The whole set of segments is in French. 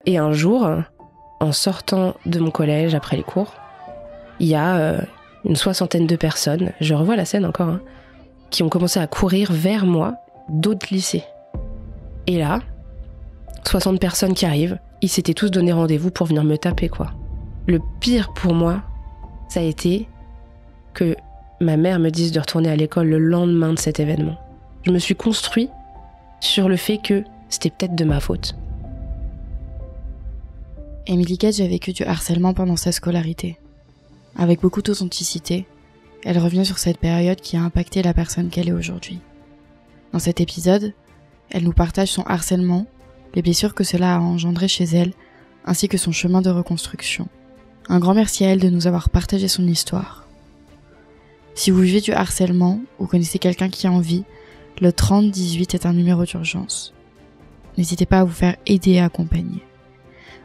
Et un jour, en sortant de mon collège après les cours, il y a une 60aine de personnes, je revois la scène encore, qui ont commencé à courir vers moi d'autres lycées. Et là, 60 personnes qui arrivent, ils s'étaient tous donné rendez-vous pour venir me taper, quoi. Le pire pour moi, ça a été que ma mère me dise de retourner à l'école le lendemain de cet événement. Je me suis construit sur le fait que c'était peut-être de ma faute. Émilie Gage a vécu du harcèlement pendant sa scolarité. Avec beaucoup d'authenticité, elle revient sur cette période qui a impacté la personne qu'elle est aujourd'hui. Dans cet épisode, elle nous partage son harcèlement, les blessures que cela a engendrées chez elle, ainsi que son chemin de reconstruction. Un grand merci à elle de nous avoir partagé son histoire. Si vous vivez du harcèlement ou connaissez quelqu'un qui en vit, le 3018 est un numéro d'urgence. N'hésitez pas à vous faire aider et accompagner.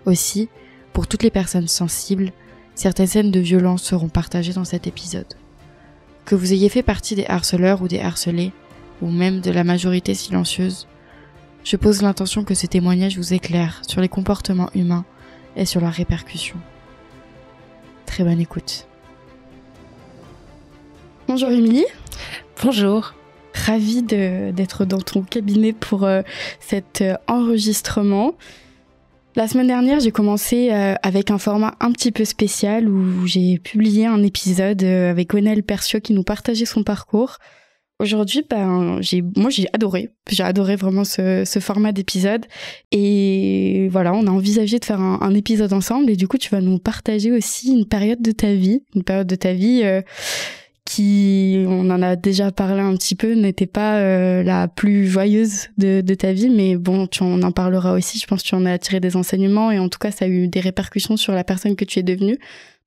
Aussi, pour toutes les personnes sensibles, certaines scènes de violence seront partagées dans cet épisode. Que vous ayez fait partie des harceleurs ou des harcelés, ou même de la majorité silencieuse, je pose l'intention que ces témoignages vous éclairent sur les comportements humains et sur leurs répercussions. Très bonne écoute. Bonjour Émilie. Bonjour. Ravie d'être dans ton cabinet pour cet enregistrement. La semaine dernière, j'ai commencé avec un format un petit peu spécial où j'ai publié un épisode avec Gwenaëlle Perciot qui nous partageait son parcours. Aujourd'hui, j'ai adoré. J'ai adoré vraiment ce format d'épisode. Et voilà, on a envisagé de faire un épisode ensemble. Et du coup, tu vas nous partager aussi une période de ta vie. Une période de ta vie qui, on en a déjà parlé un petit peu, n'était pas la plus joyeuse de ta vie. Mais bon, on en parlera aussi. Je pense que tu en as tiré des enseignements. Et en tout cas, ça a eu des répercussions sur la personne que tu es devenue.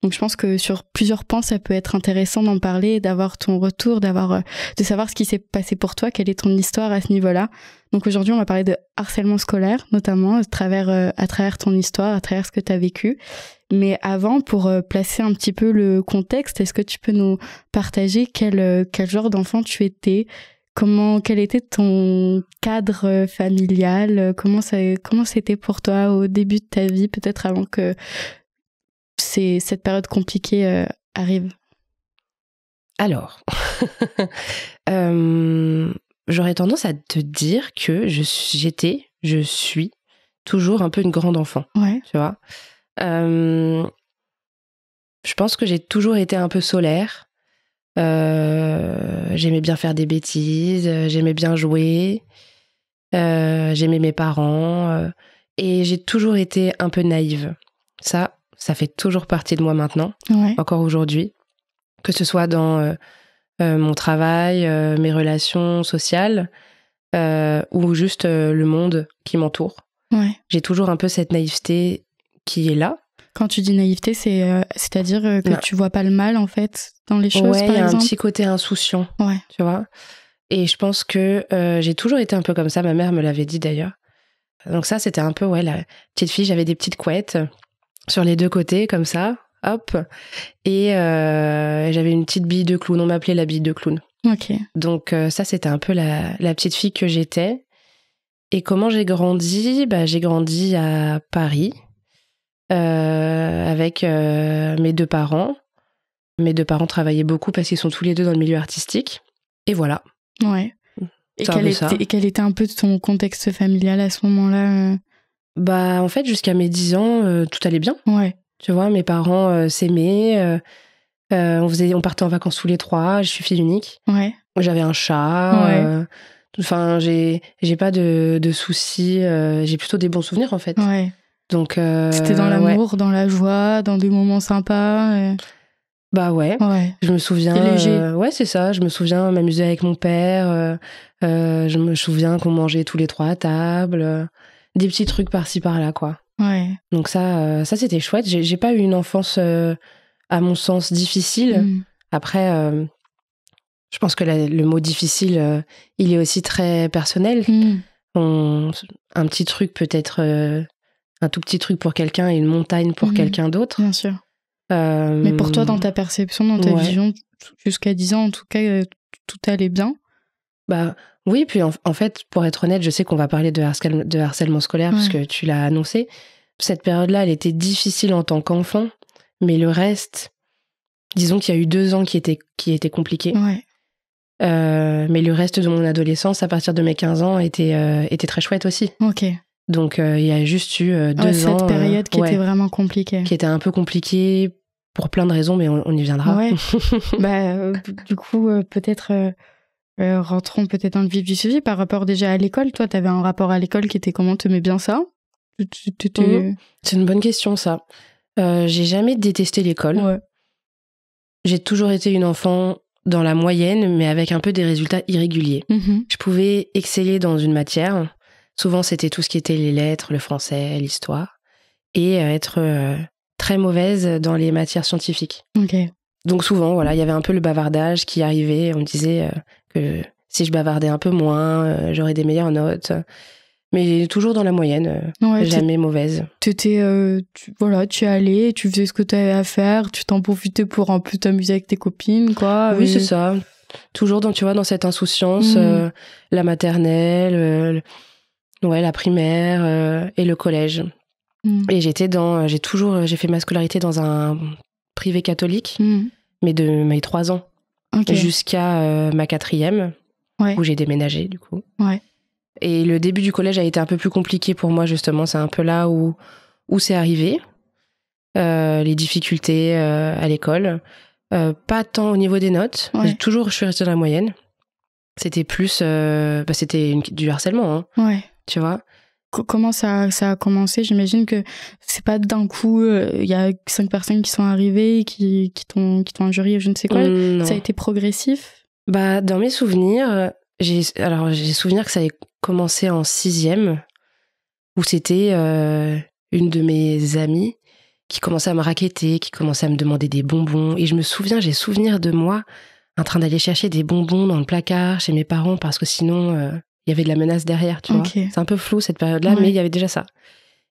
Donc je pense que sur plusieurs points, ça peut être intéressant d'en parler, d'avoir ton retour, de savoir ce qui s'est passé pour toi, quelle est ton histoire à ce niveau-là. Donc aujourd'hui, on va parler de harcèlement scolaire, notamment à travers ton histoire, à travers ce que tu as vécu. Mais avant, pour placer un petit peu le contexte, est-ce que tu peux nous partager quel genre d'enfant tu étais ? Quel était ton cadre familial ? Comment c'était pour toi au début de ta vie, peut-être avant que cette période compliquée arrive? Alors, j'aurais tendance à te dire que je suis toujours un peu une grande enfant. Ouais. Tu vois. Je pense que j'ai toujours été un peu solaire. J'aimais bien faire des bêtises, j'aimais bien jouer, j'aimais mes parents, et j'ai toujours été un peu naïve. Ça fait toujours partie de moi maintenant, ouais. Encore aujourd'hui, que ce soit dans mon travail, mes relations sociales, ou juste le monde qui m'entoure. Ouais. J'ai toujours un peu cette naïveté qui est là. Quand tu dis naïveté, c'est-à-dire que non. Tu vois pas le mal, en fait, dans les choses, par exemple? Ouais, il y a un petit côté insouciant, ouais. Tu vois. Et je pense que j'ai toujours été un peu comme ça. Ma mère me l'avait dit, d'ailleurs. Donc ça, c'était un peu, la petite fille. J'avais des petites couettes sur les deux côtés, comme ça, hop. Et j'avais une petite bille de clown. On m'appelait la bille de clown. Ok. Donc ça, c'était un peu la petite fille que j'étais. Et comment j'ai grandi ? J'ai grandi à Paris avec mes deux parents. Mes deux parents travaillaient beaucoup parce qu'ils sont tous les deux dans le milieu artistique. Et voilà. Ouais. Et quel était un peu ton contexte familial à ce moment-là ? En fait, jusqu'à mes 10 ans, tout allait bien. Ouais. Tu vois, mes parents s'aimaient. On partait en vacances tous les trois. Je suis fille unique. Ouais. J'avais un chat. Ouais. Enfin, j'ai pas de soucis. J'ai plutôt des bons souvenirs, en fait. Ouais. Donc, c'était dans l'amour, dans la joie, dans des moments sympas. Ouais. Je me souviens. C'est léger. Ouais, c'est ça. Je me souviens m'amuser avec mon père. Je me souviens qu'on mangeait tous les trois à table. Des petits trucs par-ci par-là, quoi. Ouais. Donc ça c'était chouette. J'ai pas eu une enfance, à mon sens, difficile. Après, je pense que le mot difficile, il est aussi très personnel. Un petit truc peut être un tout petit truc pour quelqu'un et une montagne pour quelqu'un d'autre. Bien sûr. Mais pour toi, dans ta perception, dans ta vision, jusqu'à 10 ans, en tout cas, tout allait bien? Oui, puis en fait, pour être honnête, je sais qu'on va parler de harcèlement scolaire parce que tu l'as annoncé. cette période-là, elle était difficile en tant qu'enfant, mais le reste, disons qu'il y a eu 2 ans qui étaient compliqués. Ouais. Mais le reste de mon adolescence, à partir de mes 15 ans, était très chouette aussi. Ok. Donc, il y a juste eu 2 ans... Cette période qui était vraiment compliquée. Qui était un peu compliquée pour plein de raisons, mais on y viendra. Ouais. Du coup, peut-être... rentrons peut-être dans le vif du sujet par rapport déjà à l'école. Toi, t'avais un rapport à l'école qui était comment? T'aimais bien ça? C'est une bonne question, ça. J'ai jamais détesté l'école. Ouais. J'ai toujours été une enfant dans la moyenne, mais avec un peu des résultats irréguliers. Je pouvais exceller dans une matière. Souvent, c'était tout ce qui était les lettres, le français, l'histoire. Et être très mauvaise dans les matières scientifiques. Ok. Donc souvent, voilà, il y avait un peu le bavardage qui arrivait. On me disait que si je bavardais un peu moins, j'aurais des meilleures notes. Mais toujours dans la moyenne, jamais mauvaise. T'étais, tu allais, tu faisais ce que t'avais à faire, tu t'en profitais pour un peu t'amuser avec tes copines, quoi. Oui, c'est ça. Toujours dans cette insouciance, la maternelle, la primaire et le collège. Et j'ai fait ma scolarité dans un privé catholique, mais de mes 3 ans jusqu'à ma 4e, où j'ai déménagé, du coup. Ouais. Et le début du collège a été un peu plus compliqué pour moi, justement. C'est un peu là où c'est arrivé, les difficultés à l'école. Pas tant au niveau des notes. Ouais. Je suis restée dans la moyenne. C'était plus... c'était du harcèlement, hein, ouais. Tu vois. Comment ça a commencé? J'imagine que c'est pas d'un coup, il y a 5 personnes qui sont arrivées, qui t'ont injurié, je ne sais quoi. Non. Ça a été progressif? Dans mes souvenirs, j'ai souvenir que ça a commencé en 6e, où c'était une de mes amies qui commençait à me racketter, qui commençait à me demander des bonbons. Et j'ai souvenir de moi en train d'aller chercher des bonbons dans le placard chez mes parents, parce que sinon... il y avait de la menace derrière, tu vois. C'est un peu flou cette période-là, mais il y avait déjà ça.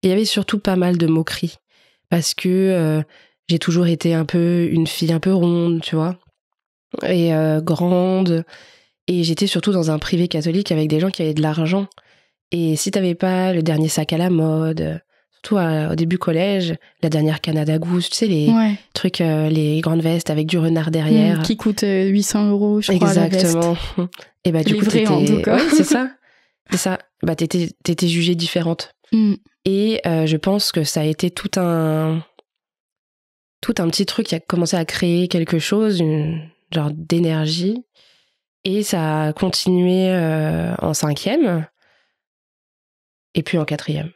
Et il y avait surtout pas mal de moqueries. Parce que j'ai toujours été une fille un peu ronde, tu vois. Et grande. Et j'étais surtout dans un privé catholique avec des gens qui avaient de l'argent. Et si t'avais pas le dernier sac à la mode, surtout au début collège, la dernière Canada Goose, tu sais, les trucs, les grandes vestes avec du renard derrière. Qui coûtent 800 €, je crois, exactement. La veste. Et du coup, t'étais... en tout cas. Ouais, c'est ça. C'est ça. T'étais jugée différente. Et je pense que ça a été tout un petit truc qui a commencé à créer quelque chose, une genre d'énergie. Et ça a continué en 5e. Et puis en 4e.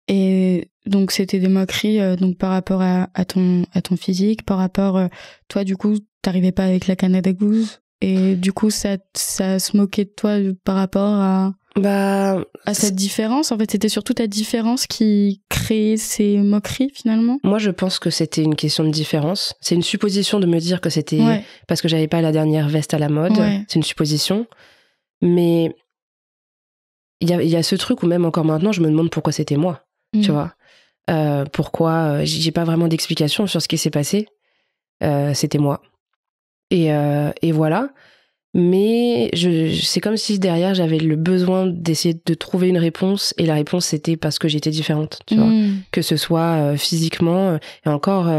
Et donc, c'était des moqueries donc par rapport à ton physique, par rapport... toi, du coup, t'arrivais pas avec la Canada Goose. Et du coup, ça se moquait de toi par rapport à cette différence. En fait, c'était surtout ta différence qui créait ces moqueries, finalement. Moi, je pense que c'était une question de différence. C'est une supposition de me dire que c'était parce que j'avais pas la dernière veste à la mode. Ouais. C'est une supposition. Mais il y a ce truc où même encore maintenant, je me demande pourquoi c'était moi. Tu vois. Pourquoi j'ai pas vraiment d'explication sur ce qui s'est passé. C'était moi. Et voilà. Mais c'est comme si derrière j'avais le besoin d'essayer de trouver une réponse, et la réponse c'était parce que j'étais différente, tu vois. Que ce soit physiquement, et encore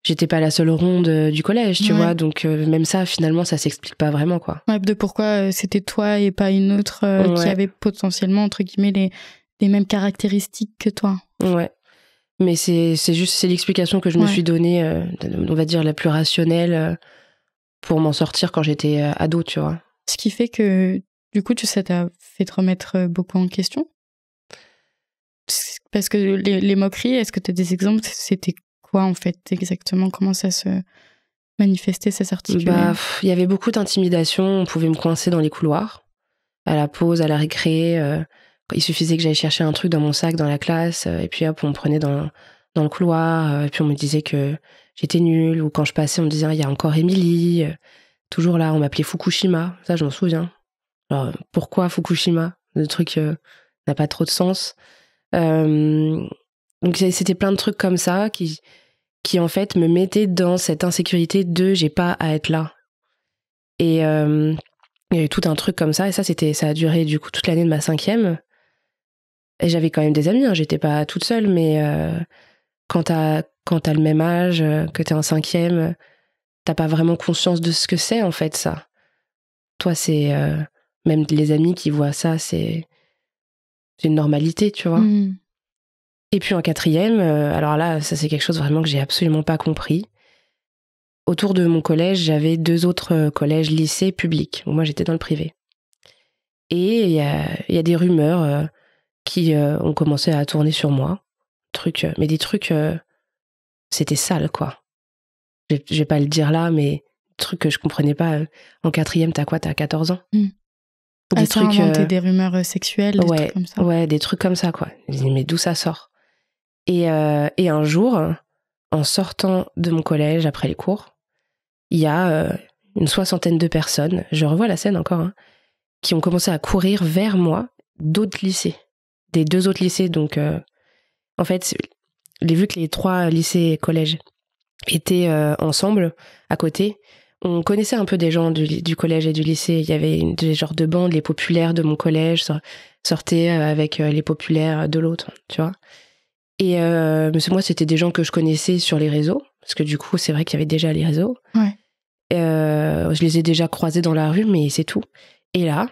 j'étais pas la seule ronde du collège, tu vois, donc même ça finalement ça s'explique pas vraiment, quoi. Ouais, de pourquoi c'était toi et pas une autre qui avait potentiellement entre guillemets les mêmes caractéristiques que toi. Ouais. Mais c'est l'explication que je me suis donnée, on va dire la plus rationnelle, pour m'en sortir quand j'étais ado, tu vois. Ce qui fait que, du coup, ça t'a fait te remettre beaucoup en question? Parce que les moqueries, est-ce que tu as des exemples? C'était quoi, en fait, exactement? Comment ça se manifestait, ça s'articulait? Il y avait beaucoup d'intimidation. On pouvait me coincer dans les couloirs, à la pause, à la récré. Il suffisait que j'aille chercher un truc dans mon sac, dans la classe, et puis hop, on me prenait dans le couloir, et puis on me disait que j'étais nulle, ou quand je passais, on me disait, il y a encore Émilie, toujours là, on m'appelait Fukushima, ça je m'en souviens. Alors, pourquoi Fukushima? Le truc n'a pas trop de sens. Donc c'était plein de trucs comme ça qui en fait me mettaient dans cette insécurité de j'ai pas à être là. Et il y a eu tout un truc comme ça, et ça a duré du coup toute l'année de ma 5e. Et j'avais quand même des amis, hein, j'étais pas toute seule, mais quand t'as le même âge, que t'es en 5e, t'as pas vraiment conscience de ce que c'est, en fait, ça. Toi, c'est... même les amis qui voient ça, c'est une normalité, tu vois. Et puis en 4e, alors là, ça c'est quelque chose vraiment que j'ai absolument pas compris. Autour de mon collège, j'avais 2 autres collèges, lycées publics, où moi j'étais dans le privé. Et il y a des rumeurs qui ont commencé à tourner sur moi. Mais des trucs... c'était sale, quoi. Je vais pas le dire là, mais des trucs que je comprenais pas. En 4e, t'as quoi? T'as 14 ans. Des trucs... inventer des rumeurs sexuelles, des trucs comme ça. Ouais, des trucs comme ça, quoi. Je me dis, mais d'où ça sort? Et un jour, en sortant de mon collège après les cours, il y a une 60aine de personnes, je revois la scène encore, hein, qui ont commencé à courir vers moi d'autres lycées. Des 2 autres lycées, donc... en fait, vu que les 3 lycées et collèges étaient ensemble, à côté, on connaissait un peu des gens du collège et du lycée. Il y avait des genres de bandes, les populaires de mon collège sortaient avec les populaires de l'autre, tu vois. Et moi, c'était des gens que je connaissais sur les réseaux, parce que du coup, c'est vrai qu'il y avait déjà les réseaux. Ouais. Je les ai déjà croisés dans la rue, mais c'est tout. Et là,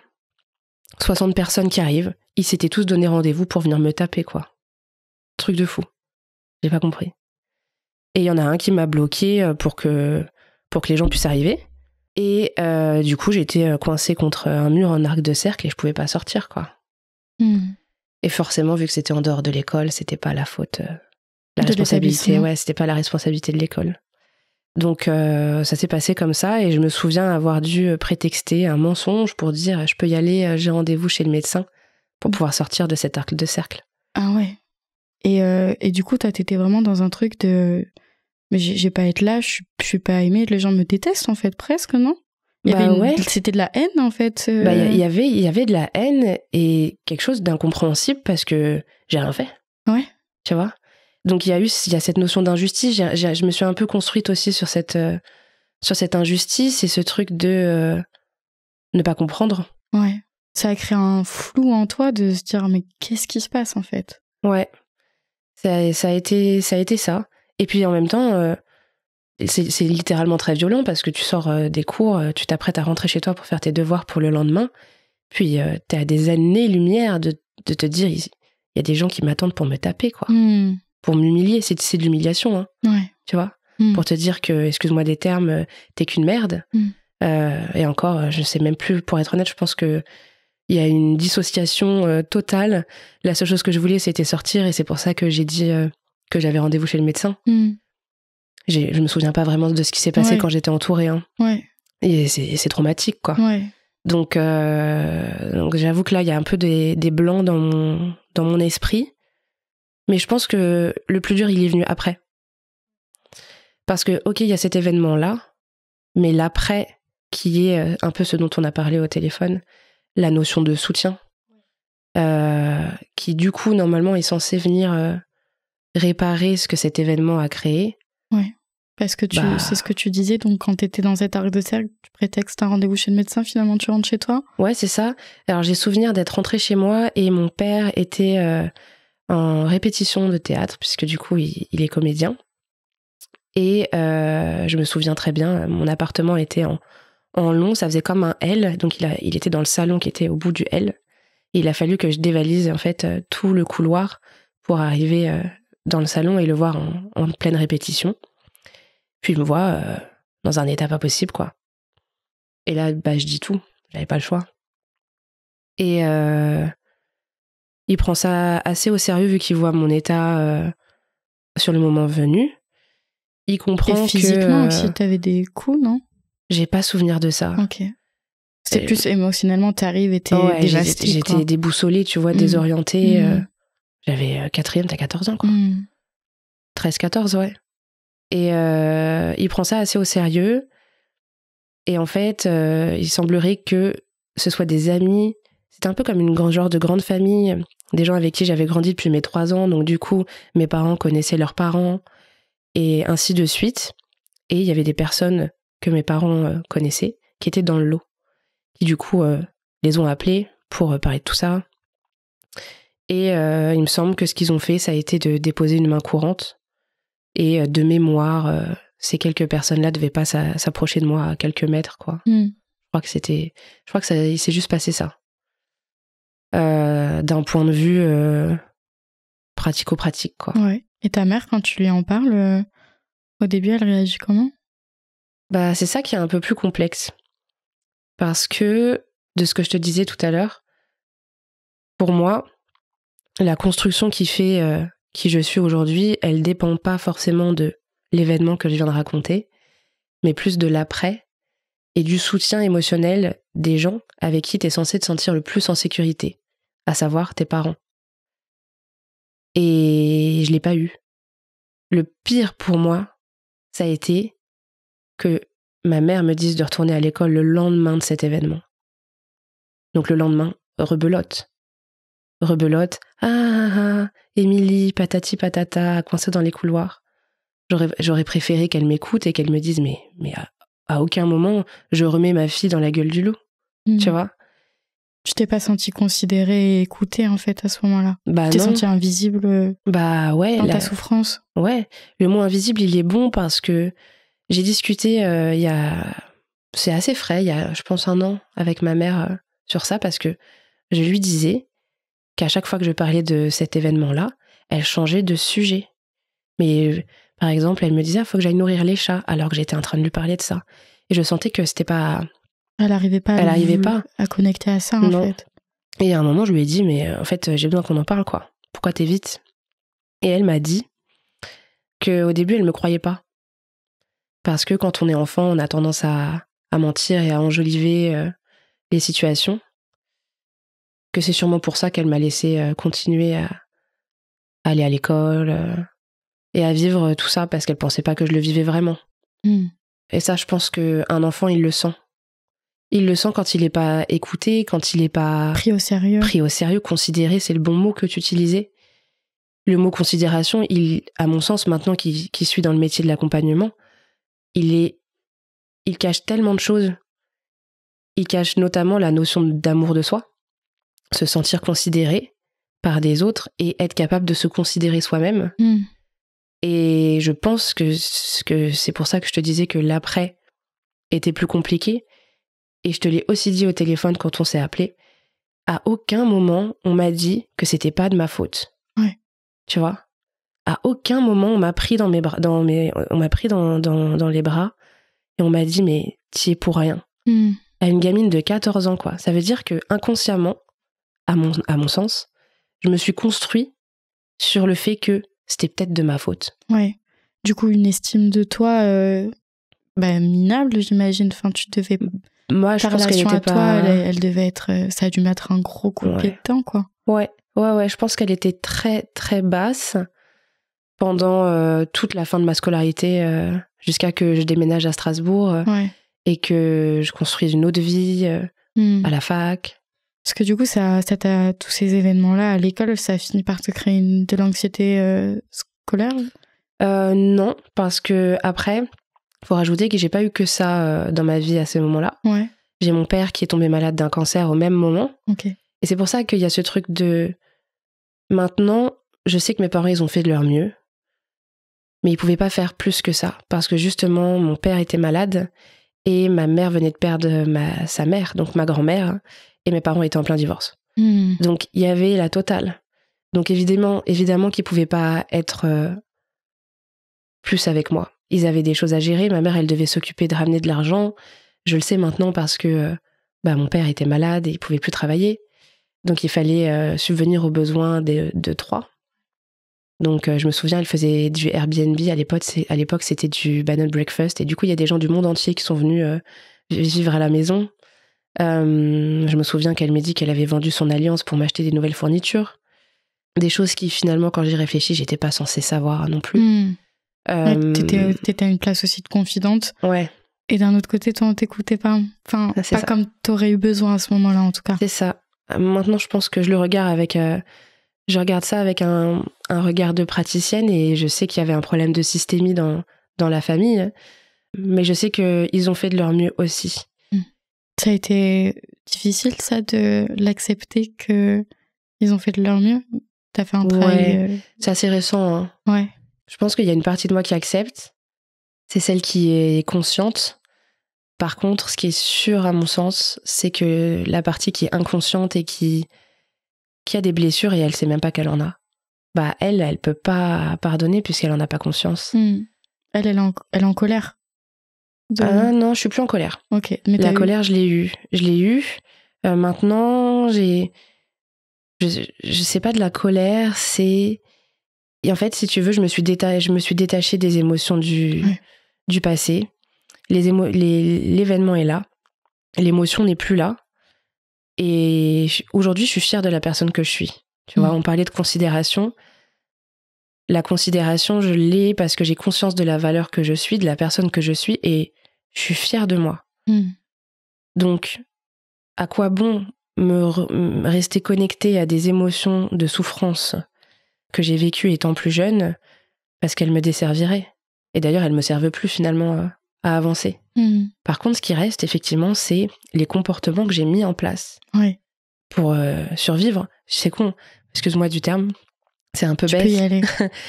60 personnes qui arrivent, ils s'étaient tous donné rendez-vous pour venir me taper, quoi. Truc de fou. J'ai pas compris. Et il y en a un qui m'a bloqué pour que les gens puissent arriver. Et du coup, j'étais coincée contre un mur en arc de cercle et je pouvais pas sortir, quoi. Et forcément, vu que c'était en dehors de l'école, c'était pas la faute, la responsabilité. Ouais, c'était pas la responsabilité de l'école. Donc, ça s'est passé comme ça et je me souviens avoir dû prétexter un mensonge pour dire je peux y aller, j'ai rendez-vous chez le médecin pour pouvoir sortir de cet arc de cercle. Ah ouais. Et du coup, t'étais vraiment dans un truc de... Mais j'ai pas à être là, je suis pas aimée, les gens me détestent en fait, presque, non? C'était de la haine en fait. Il y avait de la haine et quelque chose d'incompréhensible parce que j'ai rien fait. Ouais. Tu vois? Donc il y a cette notion d'injustice. Je me suis un peu construite aussi sur cette injustice et ce truc de ne pas comprendre. Ouais. Ça a créé un flou en toi de se dire mais qu'est-ce qui se passe en fait? Ouais. Ça a été ça. Et puis en même temps, c'est littéralement très violent parce que tu sors des cours, tu t'apprêtes à rentrer chez toi pour faire tes devoirs pour le lendemain. Puis t'es à des années-lumière de te dire, il y a des gens qui m'attendent pour me taper, quoi. Pour m'humilier. C'est de l'humiliation, hein. Ouais. Tu vois? Pour te dire que, excuse-moi des termes, t'es qu'une merde. Et encore, je sais même plus, pour être honnête, je pense que il y a une dissociation totale. La seule chose que je voulais, c'était sortir et c'est pour ça que j'ai dit que j'avais rendez-vous chez le médecin. Je me souviens pas vraiment de ce qui s'est passé quand j'étais entourée. Hein. Ouais. Et c'est traumatique, quoi. Ouais. Donc j'avoue que là, il y a un peu des blancs dans mon esprit. Mais je pense que le plus dur, il est venu après. Parce que, ok, il y a cet événement-là, mais l'après, qui est un peu ce dont on a parlé au téléphone, la notion de soutien, qui du coup, normalement, est censé venir réparer ce que cet événement a créé. Ouais. Parce que c'est ce que tu disais, donc quand t'étais dans cet arc de cercle, tu prétextes un rendez-vous chez le médecin, finalement tu rentres chez toi? Ouais, c'est ça. Alors j'ai souvenir d'être rentrée chez moi et mon père était en répétition de théâtre, puisque du coup il est comédien. Et je me souviens très bien, mon appartement était en long, ça faisait comme un L, donc il était dans le salon qui était au bout du L. Et il a fallu que je dévalise en fait tout le couloir pour arriver dans le salon et le voir en pleine répétition. Puis il me voit dans un état pas possible, quoi. Et là, je dis tout. J'avais pas le choix. Et il prend ça assez au sérieux vu qu'il voit mon état sur le moment venu. Il comprend et physiquement aussi, t'avais des coups, non? J'ai pas souvenir de ça. Ok. C'est plus émotionnellement, t'arrives et t'es dévastée. J'étais déboussolée, tu vois, désorientée. J'avais 4e, t'as 14 ans, quoi. 13-14, ouais. Et il prend ça assez au sérieux. Et en fait, il semblerait que ce soit des amis. C'était un peu comme une genre de grande famille, des gens avec qui j'avais grandi depuis mes 3 ans. Donc du coup, mes parents connaissaient leurs parents, et ainsi de suite. Et il y avait des personnes que mes parents connaissaient, qui étaient dans le lot, qui du coup les ont appelés pour parler de tout ça. Et il me semble que ce qu'ils ont fait, ça a été de déposer une main courante. Et de mémoire, ces quelques personnes-là devaient pas s'approcher de moi à quelques mètres, quoi. Je crois que il s'est juste passé ça. D'un point de vue pratico-pratique, quoi. Ouais. Et ta mère, quand tu lui en parles, au début, elle réagit comment ? Bah, c'est ça qui est un peu plus complexe. Parce que, de ce que je te disais tout à l'heure, pour moi, la construction qui fait qui je suis aujourd'hui, elle dépend pas forcément de l'événement que je viens de raconter, mais plus de l'après et du soutien émotionnel des gens avec qui tu es censé te sentir le plus en sécurité, à savoir tes parents. Et je l'ai pas eu. Le pire pour moi, ça a été que ma mère me dise de retourner à l'école le lendemain de cet événement. Donc le lendemain, rebelote. Émilie, patati patata, coincée dans les couloirs. J'aurais préféré qu'elle m'écoute et qu'elle me dise mais à aucun moment je remets ma fille dans la gueule du loup. Tu vois ? Tu t'es pas sentie considérée et écoutée en fait à ce moment-là ? Bah tu t'es non. sentie invisible dans ta souffrance ? Ouais, le mot invisible il est bon parce que j'ai discuté c'est assez frais, il y a je pense 1 an avec ma mère sur ça parce que je lui disais qu'à chaque fois que je parlais de cet événement-là, elle changeait de sujet. Mais par exemple, elle me disait faut que j'aille nourrir les chats alors que j'étais en train de lui parler de ça. Et je sentais que c'était pas... Elle arrivait pas à connecter à ça, en fait. Et à un moment, je lui ai dit mais en fait, j'ai besoin qu'on en parle, quoi. Pourquoi t'évites ? Et elle m'a dit qu'au début, elle me croyait pas. Parce que quand on est enfant, on a tendance à mentir et à enjoliver les situations. Que c'est sûrement pour ça qu'elle m'a laissé continuer à aller à l'école et à vivre tout ça parce qu'elle pensait pas que je le vivais vraiment. Et ça, je pense qu'un enfant, il le sent. Il le sent quand il est pas écouté, quand il est pas pris au sérieux, considéré, c'est le bon mot que tu utilisais. Le mot considération, à mon sens, maintenant qui suis dans le métier de l'accompagnement, il cache tellement de choses. Il cache notamment la notion d'amour de soi, se sentir considéré par des autres et être capable de se considérer soi-même. Et je pense que c'est pour ça que je te disais que l'après était plus compliqué. Et je te l'ai aussi dit au téléphone quand on s'est appelé. À aucun moment, on m'a dit que c'était pas de ma faute. Ouais. Tu vois ? À aucun moment, on m'a pris dans mes bras, on m'a pris dans les bras et on m'a dit mais t'y es pour rien. À une gamine de 14 ans, quoi. Ça veut dire que inconsciemment, à mon sens, je me suis construit sur le fait que c'était peut-être de ma faute. Ouais. Du coup, une estime de toi minable, j'imagine. Enfin, tu devais... Moi, je pense qu'elle était pas... toi, elle devait être... Ça a dû mettre un gros coup de pied dedans, quoi. Ouais. Je pense qu'elle était très, très basse pendant toute la fin de ma scolarité, jusqu'à que je déménage à Strasbourg et que je construise une autre vie à la fac. Parce que du coup, tous ces événements-là à l'école, ça a fini par te créer de l'anxiété scolaire ? Non, parce que après, faut rajouter que j'ai pas eu que ça dans ma vie à ce moment-là. Ouais. J'ai mon père qui est tombé malade d'un cancer au même moment. Ok. Et c'est pour ça qu'il y a ce truc de... Maintenant, je sais que mes parents, ils ont fait de leur mieux. Mais ils pouvaient pas faire plus que ça. Parce que justement, mon père était malade et ma mère venait de perdre sa mère, donc ma grand-mère, et mes parents étaient en plein divorce. Donc, il y avait la totale. Donc, évidemment qu'ils pouvaient pas être plus avec moi. Ils avaient des choses à gérer. Ma mère, elle devait s'occuper de ramener de l'argent. Je le sais maintenant parce que mon père était malade et il pouvait plus travailler. Donc, il fallait subvenir aux besoins de 3. Donc, je me souviens, elle faisait du Airbnb. À l'époque, c'était du bed and breakfast. Et du coup, il y a des gens du monde entier qui sont venus vivre à la maison. Je me souviens qu'elle m'a dit qu'elle avait vendu son alliance pour m'acheter des nouvelles fournitures. Des choses qui, finalement, quand j'y réfléchis, j'étais pas censée savoir non plus. T'étais à une place aussi de confidente. Ouais. Et d'un autre côté, toi, on t'écoutait pas. Enfin, pas ça. Comme t'aurais eu besoin à ce moment-là, en tout cas. C'est ça. Maintenant, je pense que je le regarde avec... je regarde ça avec un regard de praticienne et je sais qu'il y avait un problème de systémie dans la famille. Mais je sais qu'ils ont fait de leur mieux aussi. Ça a été difficile, ça, de l'accepter que Ils ont fait de leur mieux? T'as fait un travail... C'est assez récent. Hein. Ouais. Je pense qu'il y a une partie de moi qui accepte. C'est celle qui est consciente. Par contre, ce qui est sûr à mon sens, c'est que la partie qui est inconsciente et qui a des blessures et elle sait même pas qu'elle en a, bah elle peut pas pardonner puisqu'elle en a pas conscience. Elle est en colère. Non, je suis plus en colère. Ok. Mais la colère, je l'ai eue. Maintenant, je sais pas de la colère, c'est... Et en fait, si tu veux, je me suis détachée des émotions du passé. L'événement est là. L'émotion n'est plus là. Et aujourd'hui, je suis fière de la personne que je suis. Tu vois, on parlait de considération. La considération, je l'ai parce que j'ai conscience de la valeur que je suis, de la personne que je suis, et je suis fière de moi. Donc, à quoi bon me rester connectée à des émotions de souffrance que j'ai vécues étant plus jeune, parce qu'elles me desserviraient. Et d'ailleurs, elles me servent plus finalement à avancer. Par contre, ce qui reste, effectivement, c'est les comportements que j'ai mis en place pour survivre. C'est con, excuse-moi du terme, c'est un peu bête. Tu peux y aller.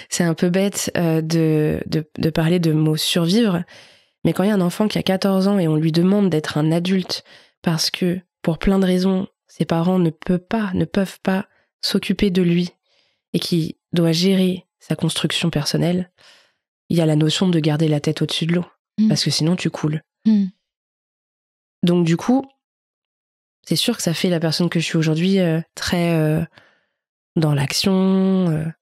C'est un peu bête de parler de mot survivre, mais quand il y a un enfant qui a 14 ans et on lui demande d'être un adulte parce que, pour plein de raisons, ses parents ne peuvent pas s'occuper de lui et qui doit gérer sa construction personnelle, il y a la notion de garder la tête au-dessus de l'eau, parce que sinon tu coules. Donc du coup, c'est sûr que ça fait la personne que je suis aujourd'hui très dans l'action,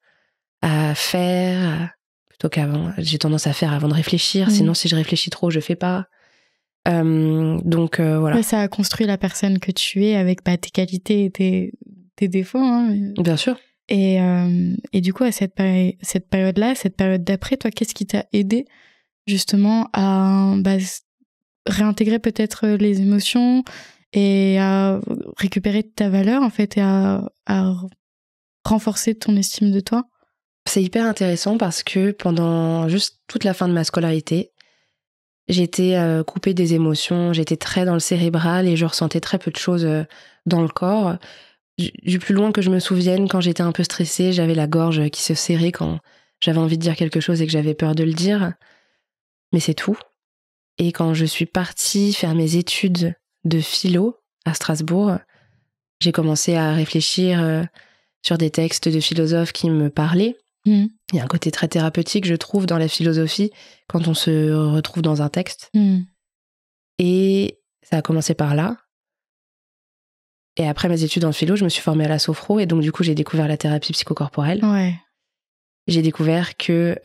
à faire, plutôt qu'avant. J'ai tendance à faire avant de réfléchir, sinon si je réfléchis trop, je fais pas. Donc voilà. Ouais, ça a construit la personne que tu es avec tes qualités et tes défauts. Hein. Bien sûr. Et du coup, à cette période-là, cette période d'après, toi, qu'est-ce qui t'a aidé justement à réintégrer peut-être les émotions et à récupérer ta valeur, en fait, et à renforcer ton estime de toi? C'est hyper intéressant parce que pendant juste toute la fin de ma scolarité, j'étais coupée des émotions, j'étais très dans le cérébral et je ressentais très peu de choses dans le corps. Du plus loin que je me souvienne, quand j'étais un peu stressée, j'avais la gorge qui se serrait quand j'avais envie de dire quelque chose et que j'avais peur de le dire. Mais c'est tout. Et quand je suis partie faire mes études de philo à Strasbourg, j'ai commencé à réfléchir sur des textes de philosophes qui me parlaient. Il y a un côté très thérapeutique, je trouve, dans la philosophie, quand on se retrouve dans un texte. Et ça a commencé par là. Et après mes études en philo, je me suis formée à la sophro, et donc du coup, j'ai découvert la thérapie psychocorporelle. Ouais. J'ai découvert que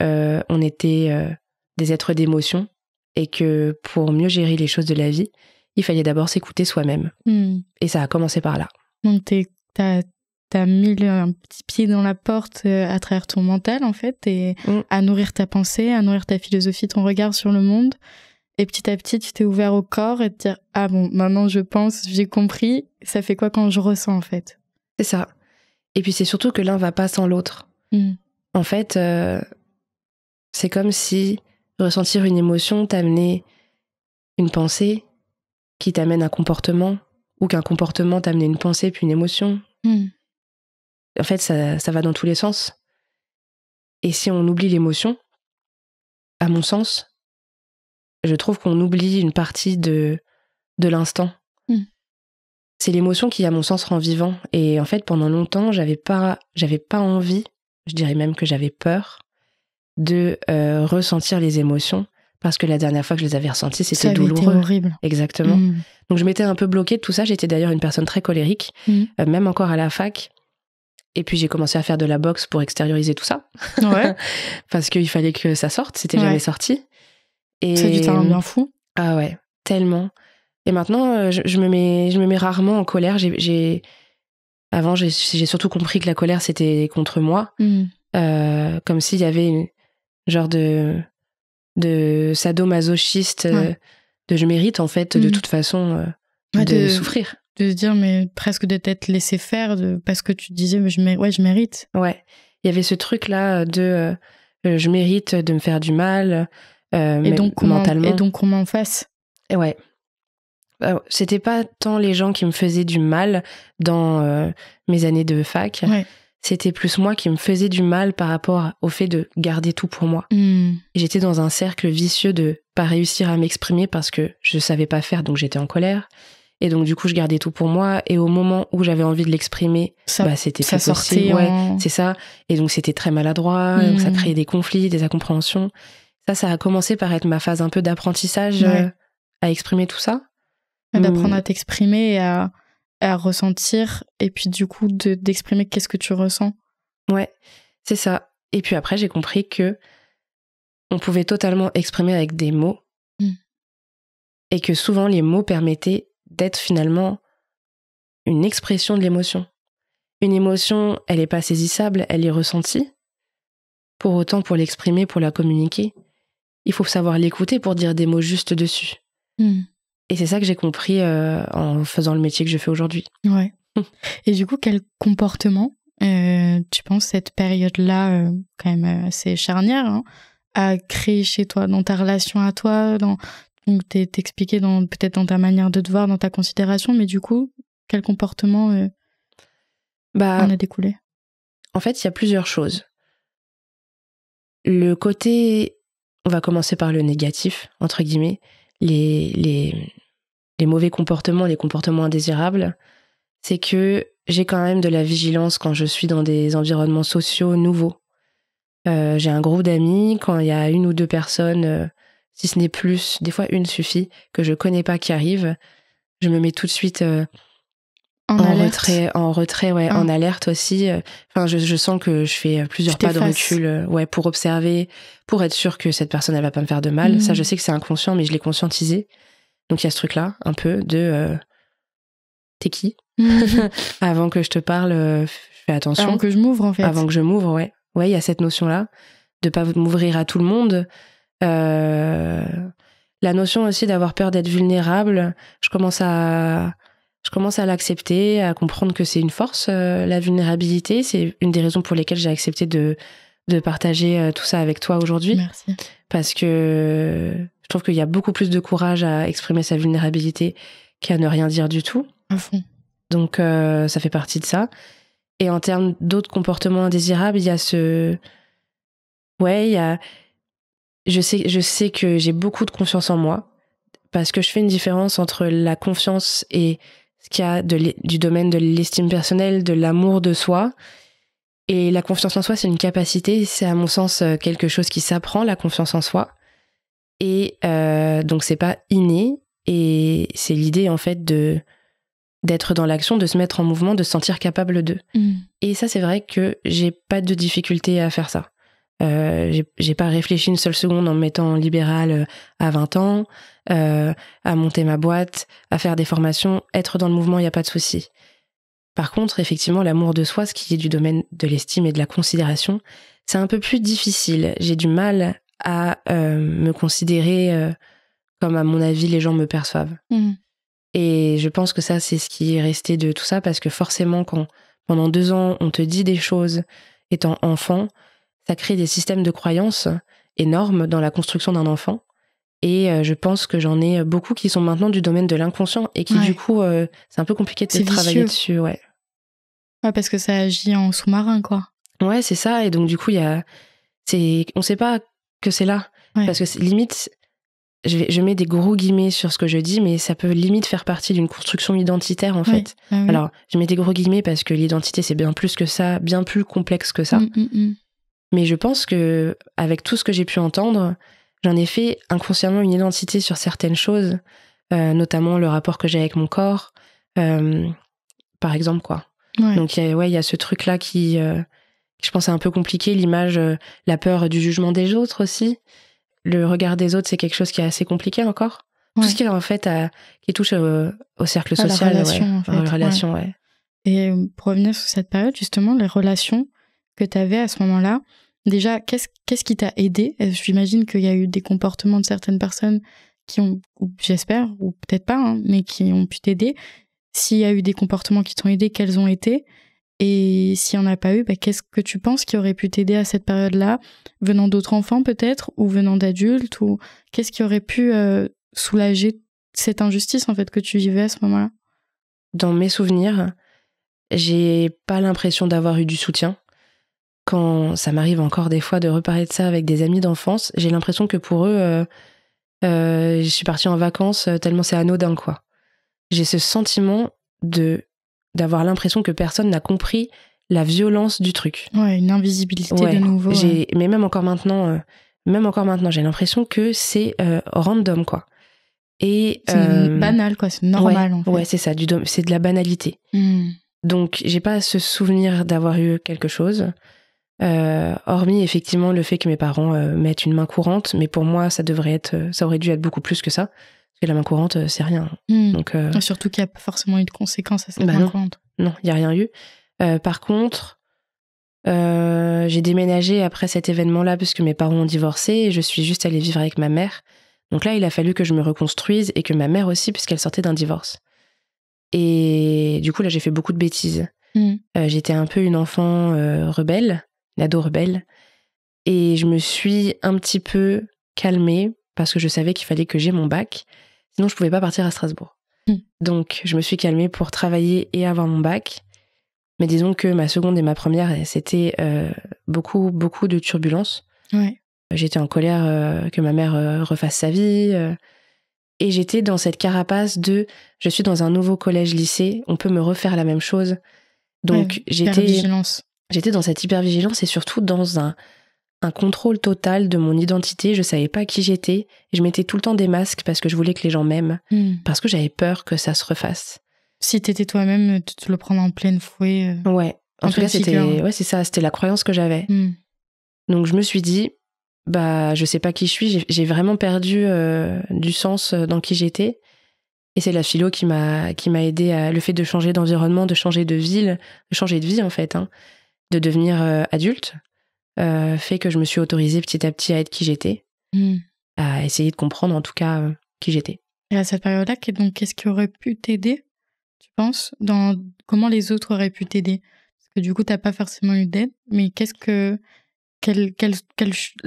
on était des êtres d'émotion, et que pour mieux gérer les choses de la vie, il fallait d'abord s'écouter soi-même. Et ça a commencé par là. Donc t'as mis un petit pied dans la porte à travers ton mental, en fait, et à nourrir ta pensée, à nourrir ta philosophie, ton regard sur le monde. Et petit à petit, tu t'es ouvert au corps et te dire « Ah bon, maintenant je pense, j'ai compris, ça fait quoi quand je ressens, en fait ?» C'est ça. Et puis c'est surtout que l'un va pas sans l'autre. En fait, c'est comme si ressentir une émotion t'amenait une pensée qui t'amène un comportement, ou qu'un comportement t'amenait une pensée puis une émotion. En fait, ça va dans tous les sens. Et si on oublie l'émotion, à mon sens, je trouve qu'on oublie une partie de l'instant. C'est l'émotion qui, à mon sens, rend vivant. Et en fait, pendant longtemps, j'avais pas envie, je dirais même que j'avais peur de ressentir les émotions, parce que la dernière fois que je les avais ressenties, c'était douloureux. Ça avait été horrible. Exactement. Donc je m'étais un peu bloquée de tout ça. J'étais d'ailleurs une personne très colérique, même encore à la fac. Et puis j'ai commencé à faire de la boxe pour extérioriser tout ça. Ouais. Parce qu'il fallait que ça sorte, c'était jamais sorti. Et ça a dû t'en bien fou. Ah ouais, tellement. Et maintenant, je me mets rarement en colère. Avant, j'ai surtout compris que la colère, c'était contre moi. Comme s'il y avait une genre de sadomasochiste, de je mérite, en fait, de toute façon, de souffrir. De se dire, mais presque de t'être laissé faire, parce que tu disais, mais je mérite. Ouais, il y avait ce truc-là de je mérite de me faire du mal, et donc, mentalement. Et donc, comment on fasse? Et ouais. C'était pas tant les gens qui me faisaient du mal dans mes années de fac. Ouais. C'était plus moi qui me faisais du mal par rapport au fait de garder tout pour moi. Et j'étais dans un cercle vicieux de pas réussir à m'exprimer parce que je savais pas faire, donc j'étais en colère. Et donc du coup, je gardais tout pour moi. Et au moment où j'avais envie de l'exprimer, c'était plus possible. C'est ça. Et donc c'était très maladroit. Donc ça créait des conflits, des incompréhensions. Ça a commencé par être ma phase un peu d'apprentissage à exprimer tout ça. D'apprendre à t'exprimer et à ressentir, et puis du coup d'exprimer qu'est-ce que tu ressens. Ouais, c'est ça. Et puis après, j'ai compris que on pouvait totalement exprimer avec des mots et que souvent les mots permettaient d'être finalement une expression de l'émotion. Une émotion, elle n'est pas saisissable, elle est ressentie. Pour autant, pour l'exprimer, pour la communiquer, il faut savoir l'écouter pour dire des mots justes dessus. Et c'est ça que j'ai compris en faisant le métier que je fais aujourd'hui. Ouais. Et du coup, quel comportement, tu penses, cette période-là, quand même assez charnière, a créé chez toi, dans ta relation à toi, donc t'expliquais peut-être dans ta manière de te voir, dans ta considération, mais du coup, quel comportement en a découlé? En fait, il y a plusieurs choses. Le côté, on va commencer par le négatif, entre guillemets, les mauvais comportements, les comportements indésirables, c'est que j'ai quand même de la vigilance quand je suis dans des environnements sociaux nouveaux. J'ai un groupe d'amis, quand il y a une ou deux personnes, si ce n'est plus, des fois une suffit, que je connais pas qui arrive, je me mets tout de suite en retrait, en alerte aussi. Enfin, je sens que je fais plusieurs pas de recul, pour observer, pour être sûre que cette personne, elle va pas me faire de mal. Ça, je sais que c'est inconscient, mais je l'ai conscientisé. Donc il y a ce truc-là, un peu de t'es qui? Avant que je te parle, fais attention. Avant que je m'ouvre, en fait. Avant que je m'ouvre, ouais. Ouais, il y a cette notion-là, de pas m'ouvrir à tout le monde. La notion aussi d'avoir peur d'être vulnérable, je commence à l'accepter, à comprendre que c'est une force, la vulnérabilité. C'est une des raisons pour lesquelles j'ai accepté de partager tout ça avec toi aujourd'hui. Merci. Parce que je trouve qu'il y a beaucoup plus de courage à exprimer sa vulnérabilité qu'à ne rien dire du tout. À fond. Donc ça fait partie de ça. Et en termes d'autres comportements indésirables, il y a je sais que j'ai beaucoup de confiance en moi, parce que je fais une différence entre la confiance et ce qu'il y a du domaine de l'estime personnelle, de l'amour de soi. Et la confiance en soi, c'est une capacité, c'est à mon sens quelque chose qui s'apprend, la confiance en soi. Et donc c'est pas inné, et c'est l'idée en fait d'être dans l'action, de se mettre en mouvement, de se sentir capable de. Et ça, c'est vrai que j'ai pas de difficulté à faire ça. J'ai pas réfléchi une seule seconde en me mettant en libéral à 20 ans, à monter ma boîte, à faire des formations, être dans le mouvement, il n'y a pas de souci. Par contre, effectivement, l'amour de soi, ce qui est du domaine de l'estime et de la considération, c'est un peu plus difficile. J'ai du mal à me considérer comme, à mon avis, les gens me perçoivent. Et je pense que ça, c'est ce qui est resté de tout ça, parce que forcément, quand pendant 2 ans, on te dit des choses étant enfant, ça crée des systèmes de croyances énormes dans la construction d'un enfant. Et je pense que j'en ai beaucoup qui sont maintenant du domaine de l'inconscient et qui, du coup, c'est un peu compliqué de travailler dessus. Ouais, parce que ça agit en sous-marin, quoi. Ouais, c'est ça. Et donc, du coup, on sait pas que c'est là. Parce que limite, je mets des gros guillemets sur ce que je dis, mais ça peut limite faire partie d'une construction identitaire, en fait. Ah oui. Alors, je mets des gros guillemets parce que l'identité, c'est bien plus que ça, bien plus complexe que ça. Mais je pense que, avec tout ce que j'ai pu entendre, j'en ai fait inconsciemment une identité sur certaines choses, notamment le rapport que j'ai avec mon corps, par exemple, quoi. Donc, il y a ce truc-là qui, je pense, est un peu compliqué, l'image, la peur du jugement des autres aussi. Le regard des autres, c'est quelque chose qui est assez compliqué encore. Tout ce qui est, en fait, qui touche au cercle social. La relation, en fait. La relation, Et pour revenir sur cette période, justement, les relations que tu avais à ce moment-là, déjà, qu'est-ce qui t'a aidé? J'imagine qu'il y a eu des comportements de certaines personnes qui ont, j'espère, ou peut-être pas, mais qui ont pu t'aider. S'il y a eu des comportements qui t'ont aidé, quels ont été? Et s'il n'y en a pas eu, qu'est-ce que tu penses qui aurait pu t'aider à cette période-là, venant d'autres enfants peut-être, ou venant d'adultes, ou qu'est-ce qui aurait pu soulager cette injustice en fait que tu vivais à ce moment-là? Dans mes souvenirs, j'ai pas l'impression d'avoir eu du soutien. Quand ça m'arrive encore des fois de reparler de ça avec des amis d'enfance, j'ai l'impression que pour eux, je suis partie en vacances tellement c'est anodin, quoi. J'ai ce sentiment d'avoir l'impression que personne n'a compris la violence du truc. Ouais, une invisibilité de nouveau. Mais même encore maintenant, j'ai l'impression que c'est random, quoi. Et c'est banal, quoi. C'est normal, en fait. Ouais, c'est ça. C'est de la banalité. Donc, j'ai pas ce souvenir d'avoir eu quelque chose. Hormis, effectivement, le fait que mes parents mettent une main courante. Mais pour moi, ça aurait dû être beaucoup plus que ça. Parce que la main courante, c'est rien. Donc, surtout qu'il n'y a pas forcément eu de conséquences à cette main courante. Non, il n'y a rien eu. Par contre, j'ai déménagé après cet événement-là parce que mes parents ont divorcé et je suis juste allée vivre avec ma mère. Donc là, il a fallu que je me reconstruise et que ma mère aussi, puisqu'elle sortait d'un divorce. Et du coup, là, j'ai fait beaucoup de bêtises. J'étais un peu une enfant rebelle, une ado rebelle. Et je me suis un petit peu calmée parce que je savais qu'il fallait que j'aie mon bac. Sinon, je pouvais pas partir à Strasbourg. Donc, je me suis calmée pour travailler et avoir mon bac. Mais disons que ma seconde et ma première, c'était beaucoup, beaucoup de turbulences. Ouais. J'étais en colère que ma mère refasse sa vie. Et j'étais dans cette carapace de je suis dans un nouveau collège-lycée, on peut me refaire la même chose. Donc j'étais dans cette hypervigilance et surtout dans un contrôle total de mon identité. Je savais pas qui j'étais. Et je mettais tout le temps des masques parce que je voulais que les gens m'aiment. Parce que j'avais peur que ça se refasse. Si t'étais toi-même, tu te le prendre en pleine fouet. Ouais. En tout cas, c'est ça. C'était la croyance que j'avais. Donc je me suis dit, je sais pas qui je suis. J'ai vraiment perdu du sens dans qui j'étais. Et c'est la philo qui m'a aidée à le fait de changer d'environnement, de changer de ville, de changer de vie en fait, de devenir adulte, fait que je me suis autorisée petit à petit à être qui j'étais, à essayer de comprendre en tout cas qui j'étais. Et à cette période-là, qu'est-ce qui aurait pu t'aider, tu penses, dans comment les autres auraient pu t'aider? Parce que du coup, t'as pas forcément eu d'aide, mais quelles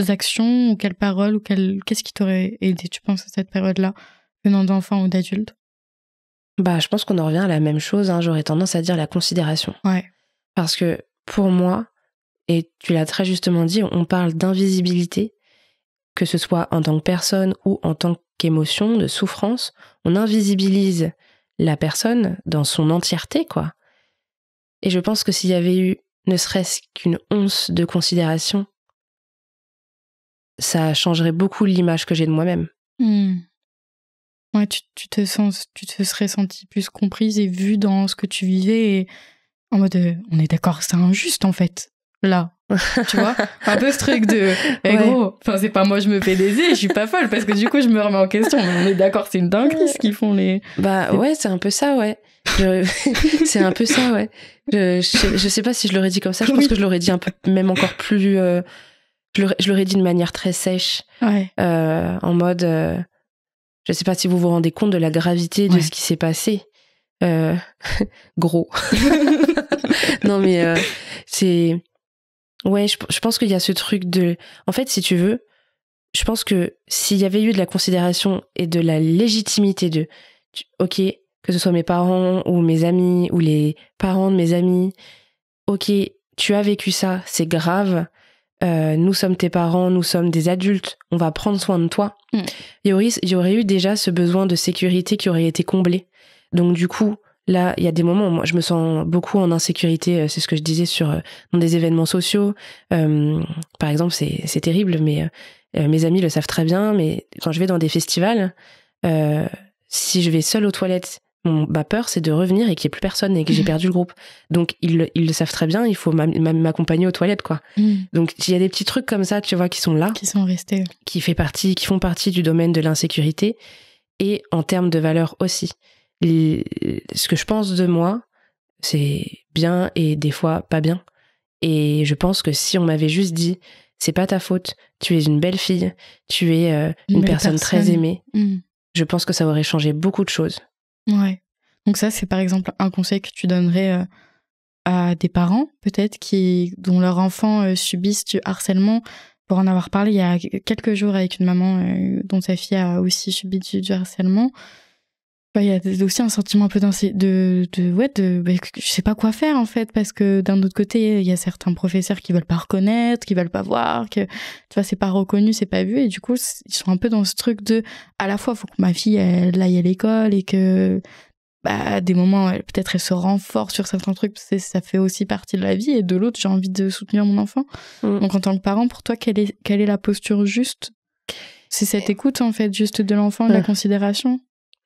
actions ou quelles paroles ou qu'est-ce qui t'aurait aidé, tu penses, à cette période-là, venant d'enfants ou d'adultes? Je pense qu'on en revient à la même chose, j'aurais tendance à dire la considération. Ouais. Parce que pour moi, et tu l'as très justement dit, on parle d'invisibilité, que ce soit en tant que personne ou en tant qu'émotion, de souffrance, on invisibilise la personne dans son entièreté, quoi. Et je pense que s'il y avait eu ne serait-ce qu'une once de considération, ça changerait beaucoup l'image que j'ai de moi-même. Ouais, tu te serais sentie plus comprise et vue dans ce que tu vivais et en mode on est d'accord, c'est injuste en fait. Là, tu vois, un peu ce truc de gros, enfin c'est pas moi je me fais baiser, je suis pas folle parce que du coup je me remets en question, mais on est d'accord, c'est une dinguerie ce qu'ils font les ouais, c'est un peu ça, ouais. C'est un peu ça, ouais. Je sais pas si je l'aurais dit comme ça, je pense que je l'aurais dit un peu même encore plus je l'aurais dit de manière très sèche, en mode je sais pas si vous vous rendez compte de la gravité de ce qui s'est passé. Gros. Non mais c'est ouais, je pense qu'il y a ce truc de... En fait, si tu veux, je pense que s'il y avait eu de la considération et de la légitimité de... Ok, que ce soit mes parents ou mes amis ou les parents de mes amis, ok, tu as vécu ça, c'est grave, nous sommes tes parents, nous sommes des adultes, on va prendre soin de toi. Il y aurait eu déjà ce besoin de sécurité qui aurait été comblé. Donc du coup... Là, il y a des moments où moi, je me sens beaucoup en insécurité, c'est ce que je disais dans des événements sociaux. Par exemple, c'est terrible, mais mes amis le savent très bien, mais quand je vais dans des festivals, si je vais seule aux toilettes, ma peur, c'est de revenir et qu'il n'y ait plus personne et que j'ai perdu le groupe. Donc, ils le savent très bien, il faut m'accompagner aux toilettes, quoi. Donc, il y a des petits trucs comme ça, tu vois, qui sont là. Qui sont restés. Qui font partie du domaine de l'insécurité et en termes de valeur aussi. Ce que je pense de moi, c'est bien et des fois pas bien. Et je pense que si on m'avait juste dit, c'est pas ta faute, tu es une belle fille, tu es une personne très aimée, je pense que ça aurait changé beaucoup de choses. Ouais. Donc ça, c'est par exemple un conseil que tu donnerais à des parents, peut-être, dont leurs enfants subissent du harcèlement. Pour en avoir parlé il y a quelques jours avec une maman dont sa fille a aussi subi du harcèlement. Il y a aussi un sentiment un peu je sais pas quoi faire en fait, parce que d'un autre côté il y a certains professeurs qui veulent pas reconnaître, qui veulent pas voir, que tu vois c'est pas reconnu, c'est pas vu, et du coup ils sont un peu dans ce truc de à la fois faut que ma fille elle aille à l'école et que à des moments peut-être elle se renforce sur certains trucs, ça fait aussi partie de la vie, et de l'autre j'ai envie de soutenir mon enfant. Donc en tant que parent, pour toi quelle est la posture juste? C'est cette écoute en fait juste de l'enfant, de la considération?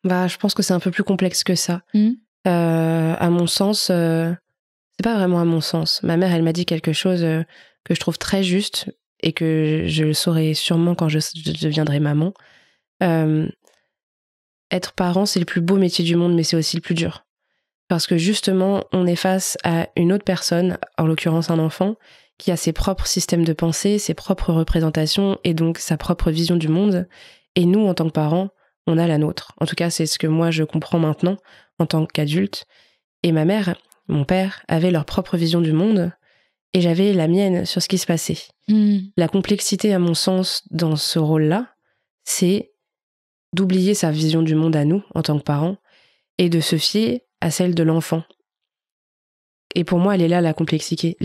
Je pense que c'est un peu plus complexe que ça. À mon sens, c'est pas vraiment à mon sens. Ma mère, elle m'a dit quelque chose que je trouve très juste et que je le saurai sûrement quand je deviendrai maman. Être parent, c'est le plus beau métier du monde, mais c'est aussi le plus dur. Parce que justement, on est face à une autre personne, en l'occurrence un enfant, qui a ses propres systèmes de pensée, ses propres représentations et donc sa propre vision du monde. Et nous, en tant que parents, on a la nôtre. En tout cas, c'est ce que moi, je comprends maintenant en tant qu'adulte. Et ma mère, mon père, avaient leur propre vision du monde et j'avais la mienne sur ce qui se passait. La complexité, à mon sens, dans ce rôle-là, c'est d'oublier sa vision du monde à nous, en tant que parents, et de se fier à celle de l'enfant. Et pour moi, elle est là, la complexité.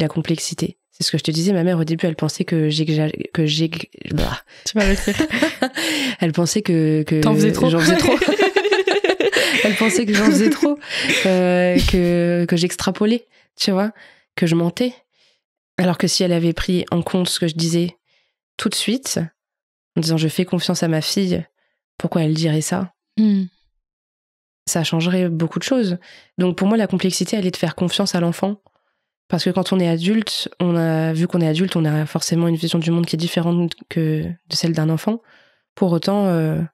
C'est ce que je te disais, ma mère, au début, elle pensait que Tu vas le dire. Elle pensait que t'en faisais trop. J'en faisais trop. Elle pensait que j'en faisais trop, que j'extrapolais, tu vois, que je mentais. Alors que si elle avait pris en compte ce que je disais tout de suite, en disant je fais confiance à ma fille, pourquoi elle dirait ça? Ça changerait beaucoup de choses. Donc pour moi, la complexité, elle est de faire confiance à l'enfant. Parce que quand on est adulte, on a forcément une vision du monde qui est différente que de celle d'un enfant. Pour autant, la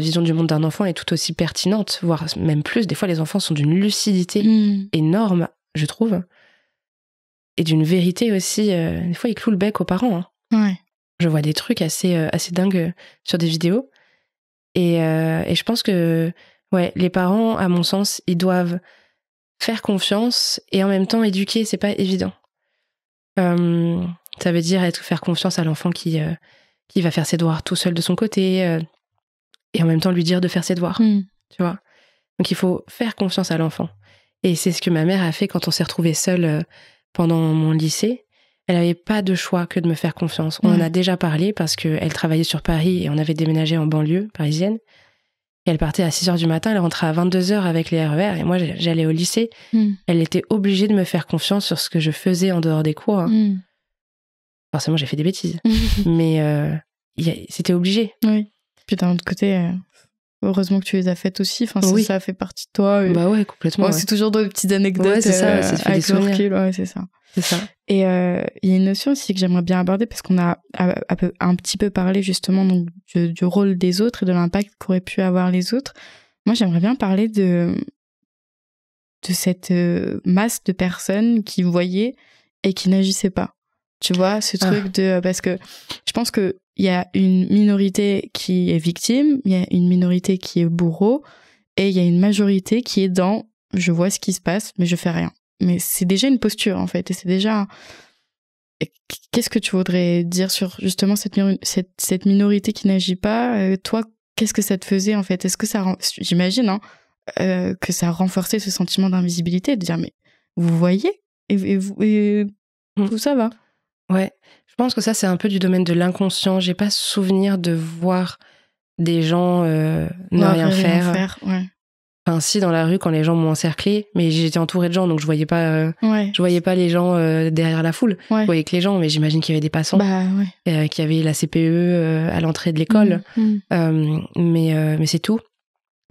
vision du monde d'un enfant est tout aussi pertinente, voire même plus. Des fois, les enfants sont d'une lucidité énorme, je trouve. Et d'une vérité aussi. Des fois, ils clouent le bec aux parents. Hein. Ouais. Je vois des trucs assez dingues sur des vidéos. Et je pense que les parents, à mon sens, ils doivent faire confiance et en même temps éduquer, c'est pas évident. Ça veut dire faire confiance à l'enfant qui va faire ses devoirs tout seul de son côté et en même temps lui dire de faire ses devoirs, tu vois. Donc il faut faire confiance à l'enfant. Et c'est ce que ma mère a fait quand on s'est retrouvés seuls pendant mon lycée. Elle n'avait pas de choix que de me faire confiance. On en a déjà parlé parce qu'elle travaillait sur Paris et on avait déménagé en banlieue parisienne. Et elle partait à 6h du matin, elle rentrait à 22h avec les RER et moi j'allais au lycée. Elle était obligée de me faire confiance sur ce que je faisais en dehors des cours. Forcément, j'ai fait des bêtises. Mais c'était obligé. Oui. Puis d'un autre côté, heureusement que tu les as faites aussi. Enfin, ça fait partie de toi. Bah ouais, complètement. C'est toujours des petites anecdotes. Ouais, c'est ça, ça te fait des souvenirs. Ouais, c'est ça. C'est ça. Et il y a une notion aussi que j'aimerais bien aborder parce qu'on a un petit peu parlé justement donc, du rôle des autres et de l'impact qu'auraient pu avoir les autres. Moi, j'aimerais bien parler de cette masse de personnes qui voyaient et qui n'agissaient pas. Tu vois, ce truc parce que je pense qu'il y a une minorité qui est victime, il y a une minorité qui est bourreau et il y a une majorité qui est dans « je vois ce qui se passe, mais je fais rien ». Mais c'est déjà une posture, en fait. Et c'est déjà... Qu'est-ce que tu voudrais dire sur, justement, cette minorité qui n'agit pas? Toi, qu'est-ce que ça te faisait, en fait? Est-ce que ça... J'imagine, que ça a renforcé ce sentiment d'invisibilité, de dire, mais vous voyez? Et tout ça va? Ouais. Je pense que ça, c'est un peu du domaine de l'inconscient. J'ai pas souvenir de voir des gens ne rien faire. Ouais. Enfin, si, dans la rue, quand les gens m'ont encerclé, mais j'étais entourée de gens, donc je voyais pas les gens derrière la foule. Je voyais que les gens, mais j'imagine qu'il y avait des passants, qu'il y avait la CPE à l'entrée de l'école, mais c'est tout.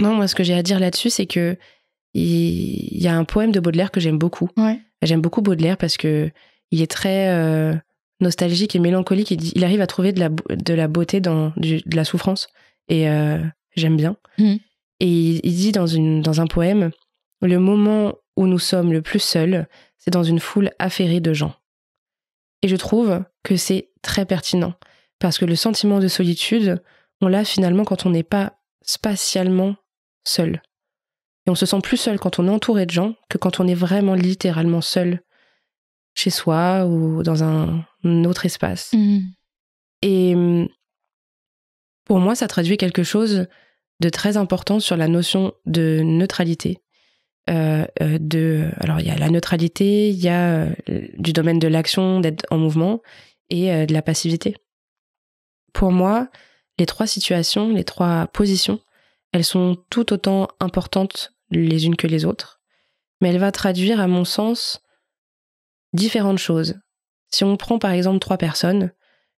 Non, moi, ce que j'ai à dire là-dessus, c'est que il y a un poème de Baudelaire que j'aime beaucoup. Ouais. J'aime beaucoup Baudelaire parce que il est très nostalgique et mélancolique. Il arrive à trouver de la beauté dans de la souffrance, et j'aime bien. Et il dit dans un poème, « Le moment où nous sommes le plus seuls, c'est dans une foule affairée de gens. » Et je trouve que c'est très pertinent, parce que le sentiment de solitude, on l'a finalement quand on n'est pas spatialement seul. Et on se sent plus seul quand on est entouré de gens que quand on est vraiment littéralement seul chez soi ou dans un autre espace. Et pour moi, ça traduit quelque chose de très important sur la notion de neutralité. Alors, il y a la neutralité, il y a du domaine de l'action, d'être en mouvement, et de la passivité. Pour moi, les 3 situations, les 3 positions, elles sont tout autant importantes les unes que les autres, mais elles vont traduire, à mon sens, différentes choses. Si on prend par exemple 3 personnes,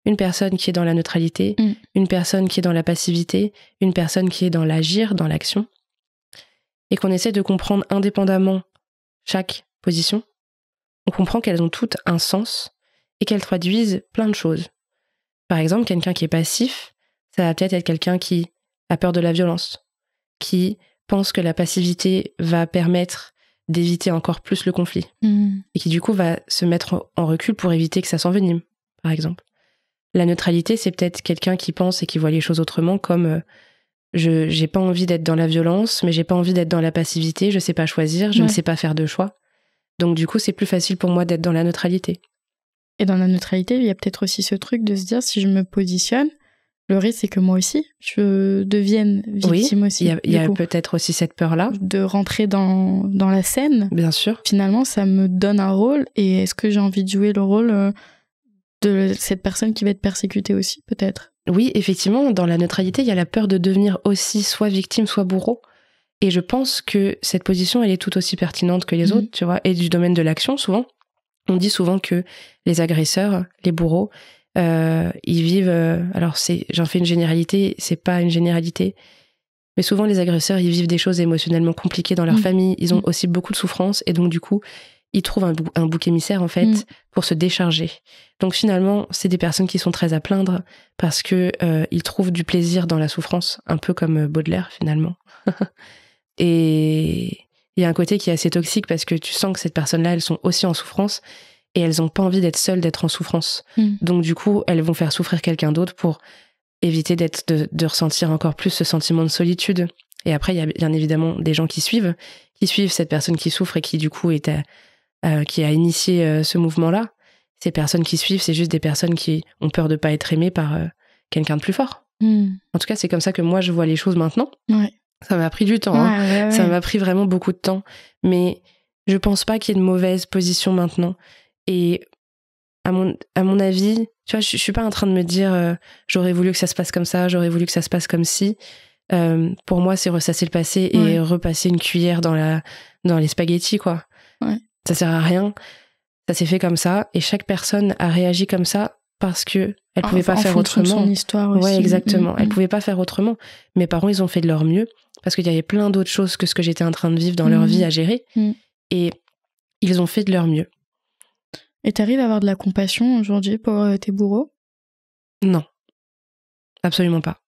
une personne qui est dans la neutralité, une personne qui est dans la passivité, une personne qui est dans l'agir, dans l'action, et qu'on essaie de comprendre indépendamment chaque position, on comprend qu'elles ont toutes un sens et qu'elles traduisent plein de choses. Par exemple, quelqu'un qui est passif, ça va peut-être être quelqu'un qui a peur de la violence, qui pense que la passivité va permettre d'éviter encore plus le conflit, et qui du coup va se mettre en recul pour éviter que ça s'envenime, par exemple. La neutralité, c'est peut-être quelqu'un qui pense et qui voit les choses autrement, comme j'ai pas envie d'être dans la violence, mais j'ai pas envie d'être dans la passivité, je sais pas choisir, je ne sais pas faire de choix. Donc du coup, c'est plus facile pour moi d'être dans la neutralité. Et dans la neutralité, il y a peut-être aussi ce truc de se dire, si je me positionne, le risque, c'est que moi aussi, je devienne victime aussi. Il y a peut-être aussi cette peur-là. De rentrer dans la scène. Bien sûr. Finalement, ça me donne un rôle, et est-ce que j'ai envie de jouer le rôle de cette personne qui va être persécutée aussi, peut-être? Oui, effectivement, dans la neutralité, il y a la peur de devenir aussi soit victime, soit bourreau. Et je pense que cette position, elle est tout aussi pertinente que les autres, tu vois. Et du domaine de l'action, souvent, on dit souvent que les agresseurs, les bourreaux, ils vivent... alors, j'en fais une généralité, c'est pas une généralité. Mais souvent, les agresseurs, ils vivent des choses émotionnellement compliquées dans leur famille. Ils ont aussi beaucoup de souffrance. Et donc, du coup, ils trouvent un bouc émissaire, en fait, pour se décharger. Donc, finalement, c'est des personnes qui sont très à plaindre parce que ils trouvent du plaisir dans la souffrance, un peu comme Baudelaire, finalement. Et il y a un côté qui est assez toxique parce que tu sens que cette personne-là, elles sont aussi en souffrance et elles n'ont pas envie d'être seules, d'être en souffrance. Donc, du coup, elles vont faire souffrir quelqu'un d'autre pour éviter de ressentir encore plus ce sentiment de solitude. Et après, il y a bien évidemment des gens qui suivent cette personne qui souffre et qui, du coup, qui a initié ce mouvement-là. Ces personnes qui suivent, c'est juste des personnes qui ont peur de ne pas être aimées par quelqu'un de plus fort. En tout cas, c'est comme ça que moi, je vois les choses maintenant. Ouais. Ça m'a pris du temps. Ouais. Ça m'a pris vraiment beaucoup de temps. Mais je pense pas qu'il y ait de mauvaise position maintenant. Et à mon avis, tu vois, je suis pas en train de me dire j'aurais voulu que ça se passe comme ça, j'aurais voulu que ça se passe comme ci. Pour moi, c'est ressasser le passé et repasser une cuillère dans les spaghettis, quoi. Ouais. Ça sert à rien. Ça s'est fait comme ça. Et chaque personne a réagi comme ça parce que elle pouvait pas faire autrement. En fonction de son histoire aussi. Ouais, exactement. Elle pouvait pas faire autrement. Mes parents, ils ont fait de leur mieux parce qu'il y avait plein d'autres choses que ce que j'étais en train de vivre dans leur vie à gérer. Et ils ont fait de leur mieux. Et t'arrives à avoir de la compassion aujourd'hui pour tes bourreaux? Non. Absolument pas.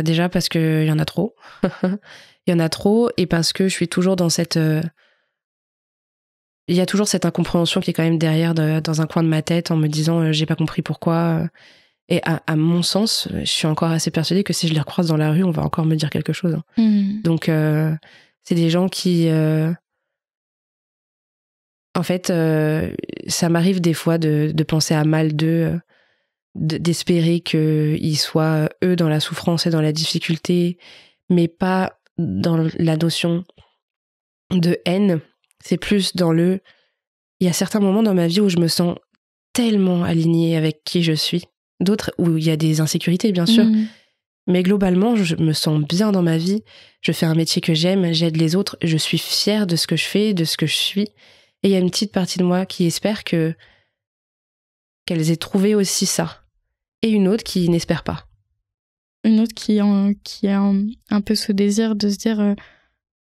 Déjà parce qu'il y en a trop. Il y en a trop et parce que je suis toujours dans cette... Il y a toujours cette incompréhension qui est quand même derrière dans un coin de ma tête en me disant j'ai pas compris pourquoi. Et à mon sens, je suis encore assez persuadée que si je les recroise dans la rue, on va encore me dire quelque chose. Donc c'est des gens qui... En fait, ça m'arrive des fois de penser à mal d'eux, d'espérer qu'ils soient eux dans la souffrance et dans la difficulté, mais pas dans la notion de haine. C'est plus dans il y a certains moments dans ma vie où je me sens tellement alignée avec qui je suis. D'autres où il y a des insécurités, bien sûr. Mais globalement, je me sens bien dans ma vie. Je fais un métier que j'aime, j'aide les autres. Je suis fière de ce que je fais, de ce que je suis. Et il y a une petite partie de moi qui espère qu'elles aient trouvé aussi ça. Et une autre qui n'espère pas. Une autre qui a un peu ce désir de se dire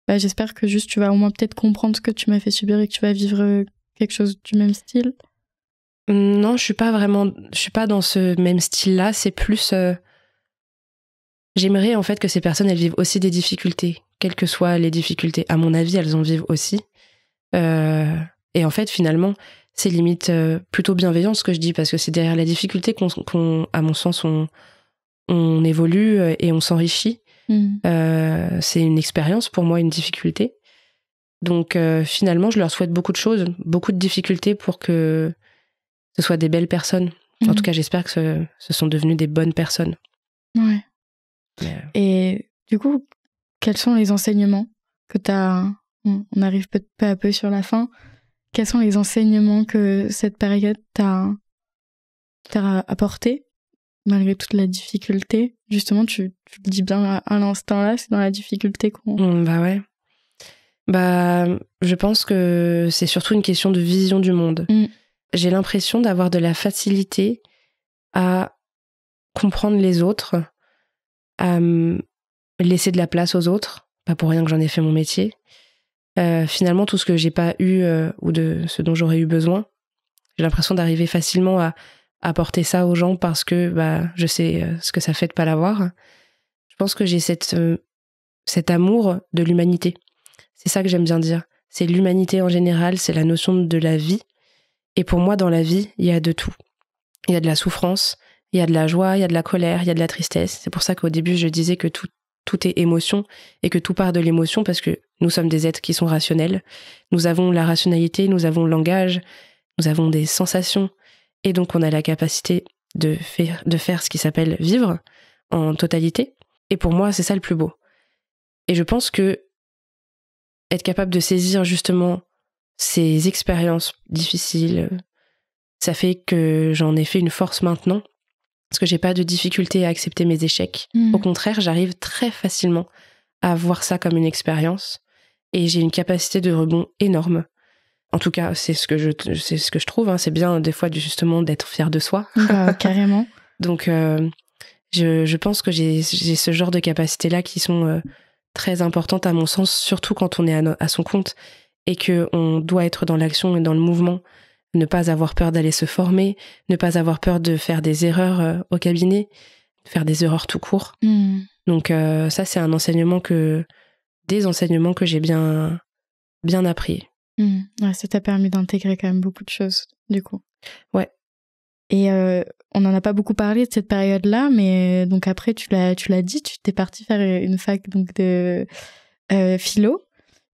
j'espère que juste tu vas au moins peut-être comprendre ce que tu m'as fait subir et que tu vas vivre quelque chose du même style. Non, je suis pas dans ce même style-là. C'est plus... J'aimerais en fait que ces personnes, elles vivent aussi des difficultés. Quelles que soient les difficultés. À mon avis, elles en vivent aussi. Et en fait, finalement, c'est limite plutôt bienveillant ce que je dis, parce que c'est derrière la difficulté qu'on à mon sens, on évolue et on s'enrichit. C'est une expérience pour moi, une difficulté. Donc finalement, je leur souhaite beaucoup de choses, beaucoup de difficultés pour que ce soit des belles personnes. En tout cas, j'espère que ce sont devenues des bonnes personnes. Ouais. Et Du coup, quels sont les enseignements que t'as... On arrive peu à peu sur la fin. Quels sont les enseignements que cette période t'a apporté, malgré toute la difficulté? Justement, tu le dis bien à l'instant là, c'est dans la difficulté qu'on... Bah ouais. Bah, je pense que c'est surtout une question de vision du monde. J'ai l'impression d'avoir de la facilité à comprendre les autres, à laisser de la place aux autres. Pas pour rien que j'en ai fait mon métier. Finalement, tout ce que j'ai pas eu ou de ce dont j'aurais eu besoin, j'ai l'impression d'arriver facilement à apporter ça aux gens parce que je sais ce que ça fait de pas l'avoir. Je pense que j'ai cet amour de l'humanité. C'est ça que j'aime bien dire. C'est l'humanité en général, c'est la notion de la vie. Et pour moi, dans la vie, il y a de tout. Il y a de la souffrance, il y a de la joie, il y a de la colère, il y a de la tristesse. C'est pour ça qu'au début, je disais que tout est émotion et que tout part de l'émotion parce que nous sommes des êtres qui sont rationnels. Nous avons la rationalité, nous avons le langage, nous avons des sensations et donc on a la capacité de faire ce qui s'appelle vivre en totalité. Et pour moi, c'est ça le plus beau. Et je pense que être capable de saisir justement ces expériences difficiles, ça fait que j'en ai fait une force maintenant parce que j'ai pas de difficulté à accepter mes échecs. Au contraire, j'arrive très facilement à voir ça comme une expérience et j'ai une capacité de rebond énorme. En tout cas, c'est ce que je trouve. Hein. C'est bien des fois justement d'être fier de soi. Carrément. Donc, je pense que j'ai ce genre de capacités-là qui sont très importantes à mon sens, surtout quand on est à son compte et qu'on doit être dans l'action et dans le mouvement. Ne pas avoir peur d'aller se former, ne pas avoir peur de faire des erreurs au cabinet, faire des erreurs tout court. Donc ça, c'est des enseignements que j'ai bien appris. Ouais, ça t'a permis d'intégrer quand même beaucoup de choses, du coup. Ouais. Et on n'en a pas beaucoup parlé de cette période-là, mais donc après, tu l'as dit, tu t'es partie faire une fac donc, de philo.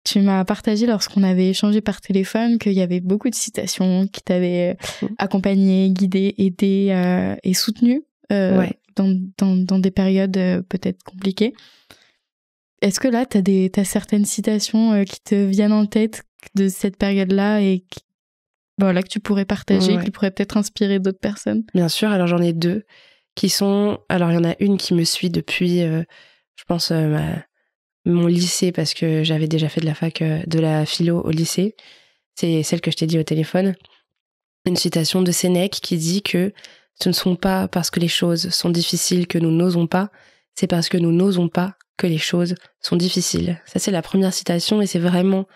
Tu m'as partagé lorsqu'on avait échangé par téléphone qu'il y avait beaucoup de citations qui t'avaient accompagné, guidé, aidé et soutenu dans des périodes peut-être compliquées. Est-ce que là, t'as certaines citations qui te viennent en tête de cette période-là et que tu pourrais partager, qui pourraient peut-être inspirer d'autres personnes? Bien sûr, alors j'en ai deux qui sont... Alors il y en a une qui me suit depuis, je pense, mon lycée, parce que j'avais déjà fait de la fac de la philo au lycée. C'est celle que je t'ai dit au téléphone. Une citation de Sénèque qui dit que ce ne sont pas parce que les choses sont difficiles que nous n'osons pas, c'est parce que nous n'osons pas que les choses sont difficiles. Ça, c'est la première citation et c'est vraiment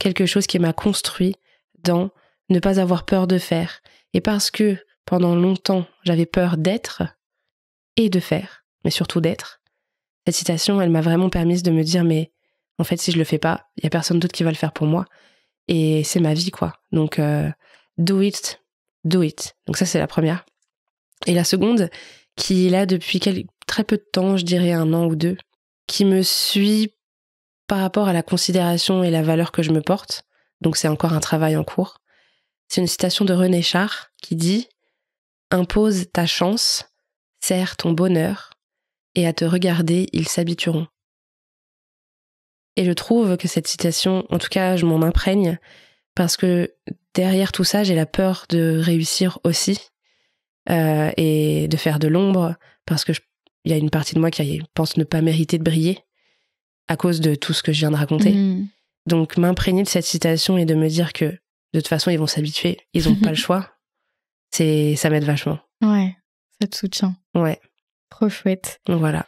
quelque chose qui m'a construit dans ne pas avoir peur de faire. Et parce que pendant longtemps, j'avais peur d'être et de faire, mais surtout d'être, cette citation, elle m'a vraiment permis de me dire, mais en fait, si je le fais pas, il y a personne d'autre qui va le faire pour moi. Et c'est ma vie, quoi. Donc, do it. Donc ça, c'est la première. Et la seconde, qui est là depuis très peu de temps, je dirais 1 an ou 2, qui me suit par rapport à la considération et la valeur que je me porte. Donc c'est encore un travail en cours. C'est une citation de René Char qui dit « Impose ta chance, serre ton bonheur, et à te regarder, ils s'habitueront. » Et je trouve que cette citation, en tout cas, je m'en imprègne, parce que derrière tout ça, j'ai la peur de réussir aussi, et de faire de l'ombre, parce que il y a une partie de moi qui pense ne pas mériter de briller, à cause de tout ce que je viens de raconter. Donc m'imprégner de cette citation et de me dire que, de toute façon, ils vont s'habituer, ils n'ont pas le choix, ça m'aide vachement. Ouais, ça te soutient. Ouais. Trop chouette. Voilà.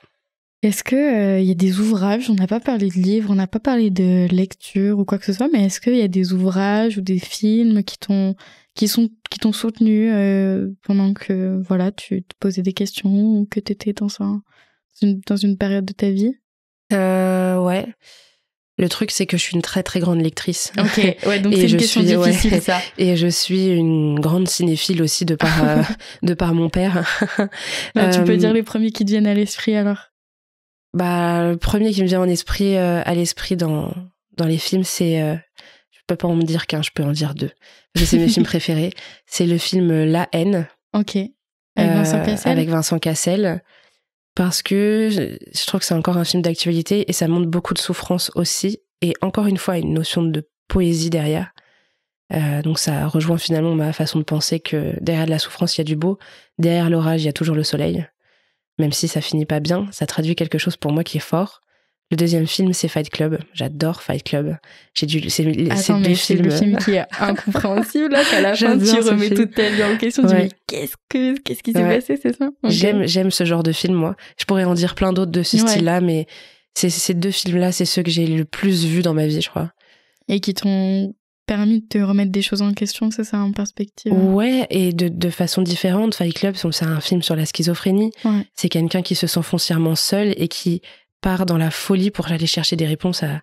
Est-ce que y a des ouvrages, on n'a pas parlé de livres, on n'a pas parlé de lecture ou quoi que ce soit, mais est-ce qu'il y a des ouvrages ou des films qui t'ont soutenu pendant que tu te posais des questions ou que tu étais dans une période de ta vie? Ouais. Le truc, c'est que je suis une très très grande lectrice. Ok, ouais, donc c'est une question difficile, ça. Et je suis une grande cinéphile aussi de par mon père. Tu peux dire les premiers qui te viennent à l'esprit alors? Le premier qui me vient à l'esprit dans les films, c'est... je peux pas en me dire qu'un, je peux en dire 2. C'est mes films préférés. C'est le film La Haine. Ok. Avec Vincent Cassel. Avec Vincent Cassel. parce que je trouve que c'est encore un film d'actualité et ça montre beaucoup de souffrance aussi. Et encore une fois, une notion de poésie derrière. Donc ça rejoint finalement ma façon de penser que derrière de la souffrance, il y a du beau. Derrière l'orage, il y a toujours le soleil. Même si ça finit pas bien, ça traduit quelque chose pour moi qui est fort. Le deuxième film, c'est Fight Club. J'adore Fight Club. C'est deux films. C'est le film qui est incompréhensible, là, qu'à la fin, tu remets toute ta vie en question. Tu dis, mais qu'est-ce qui s'est passé, c'est ça? Okay. J'aime ce genre de film, moi. Je pourrais en dire plein d'autres de ce style-là, mais ces deux films-là, c'est ceux que j'ai le plus vus dans ma vie, je crois. Et qui t'ont permis de te remettre des choses en question, c'est ça, en perspective? Ouais, et de façon différente. Fight Club, c'est un film sur la schizophrénie. Ouais. C'est quelqu'un qui se sent foncièrement seul et qui part dans la folie pour aller chercher des réponses à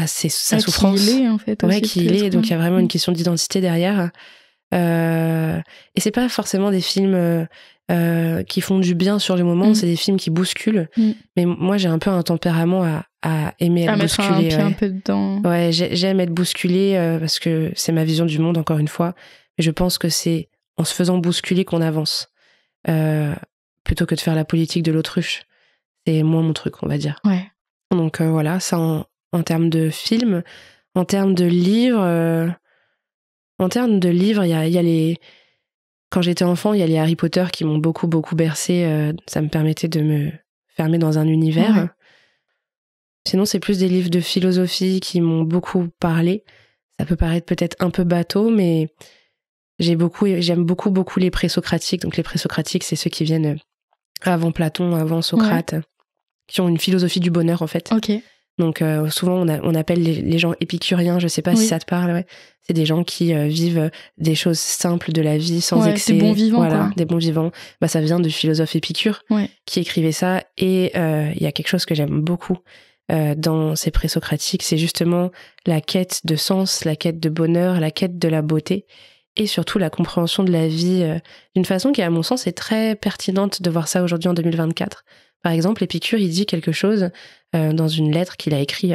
sa souffrance. Qui il est, en fait. Ouais, qui il est. Donc, il y a vraiment une question d'identité derrière. Et c'est pas forcément des films qui font du bien sur le moment, c'est des films qui bousculent. Mais moi, j'ai un peu un tempérament à aimer être bousculé. À mettre un peu dedans. Ouais, j'aime être bousculé parce que c'est ma vision du monde, encore une fois. Mais je pense que c'est en se faisant bousculer qu'on avance. Plutôt que de faire la politique de l'autruche. C'est moins mon truc, on va dire. Ouais. Donc voilà, ça en termes de films. En termes de livres, il y a les... Quand j'étais enfant, il y a les Harry Potter qui m'ont beaucoup, beaucoup bercé. Ça me permettait de me fermer dans un univers. Ouais. Sinon, c'est plus des livres de philosophie qui m'ont beaucoup parlé. Ça peut paraître peut-être un peu bateau, mais j'aime beaucoup, beaucoup les présocratiques. Donc les présocratiques, c'est ceux qui viennent avant Platon, avant Socrate, qui ont une philosophie du bonheur, en fait. Ok. Donc souvent on appelle les gens épicuriens, je sais pas si ça te parle, ouais. C'est des gens qui vivent des choses simples de la vie sans excès. Des bons vivants, voilà, quoi. Des bons vivants. Bah ça vient du philosophe Épicure qui écrivait ça. Et il y a quelque chose que j'aime beaucoup dans ces présocratiques, c'est justement la quête de sens, la quête de bonheur, la quête de la beauté et surtout la compréhension de la vie d'une façon qui à mon sens est très pertinente de voir ça aujourd'hui en 2024. Par exemple, Épicure, il dit quelque chose dans une lettre qu'il a écrite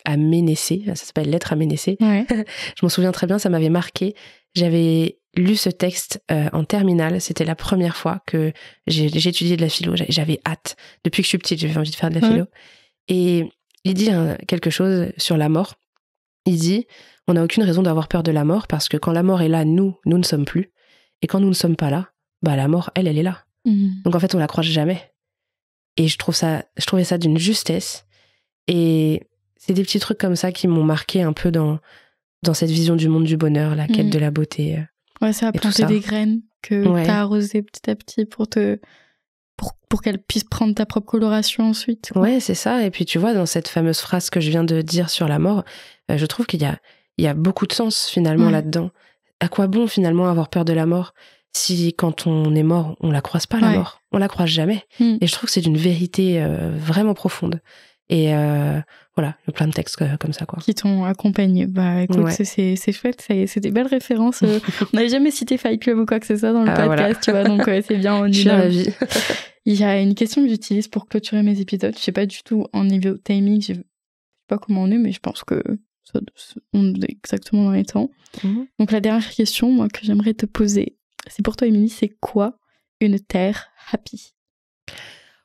à Ménécée. Ça s'appelle Lettre à Ménécée. Ouais. Je m'en souviens très bien, ça m'avait marqué. J'avais lu ce texte en terminale. C'était la première fois que j'étudiais de la philo. J'avais hâte. Depuis que je suis petite, j'avais envie de faire de la philo. Et il dit quelque chose sur la mort. Il dit, on n'a aucune raison d'avoir peur de la mort parce que quand la mort est là, nous ne sommes plus. Et quand nous ne sommes pas là, bah la mort, elle est là. Donc en fait, on la croise jamais. Et je trouvais ça d'une justesse. Et c'est des petits trucs comme ça qui m'ont marqué un peu dans cette vision du monde du bonheur, la quête de la beauté. Ouais, ça a planté des graines que t'as arrosées petit à petit pour qu'elles puissent prendre ta propre coloration ensuite. Quoi. Ouais, c'est ça. Et puis tu vois, dans cette fameuse phrase que je viens de dire sur la mort, je trouve qu'il y a beaucoup de sens finalement là-dedans. À quoi bon finalement avoir peur de la mort si quand on est mort, on la croise pas la mort, on la croise jamais. Et je trouve que c'est d'une vérité vraiment profonde. Et voilà, il y a plein de textes comme ça, quoi. Qui t'ont accompagné. Bah écoute, c'est chouette, c'est des belles références. On n'avait jamais cité Fight Club ou quoi que ce soit dans le podcast, voilà. Tu vois, donc c'est bien. On je suis ravie. Il y a une question que j'utilise pour clôturer mes épisodes. Je sais pas du tout en niveau timing, je sais pas comment on est, mais je pense que on est exactement dans les temps. Donc la dernière question, moi, que j'aimerais te poser, c'est pour toi, Émilie, c'est quoi une terre happy?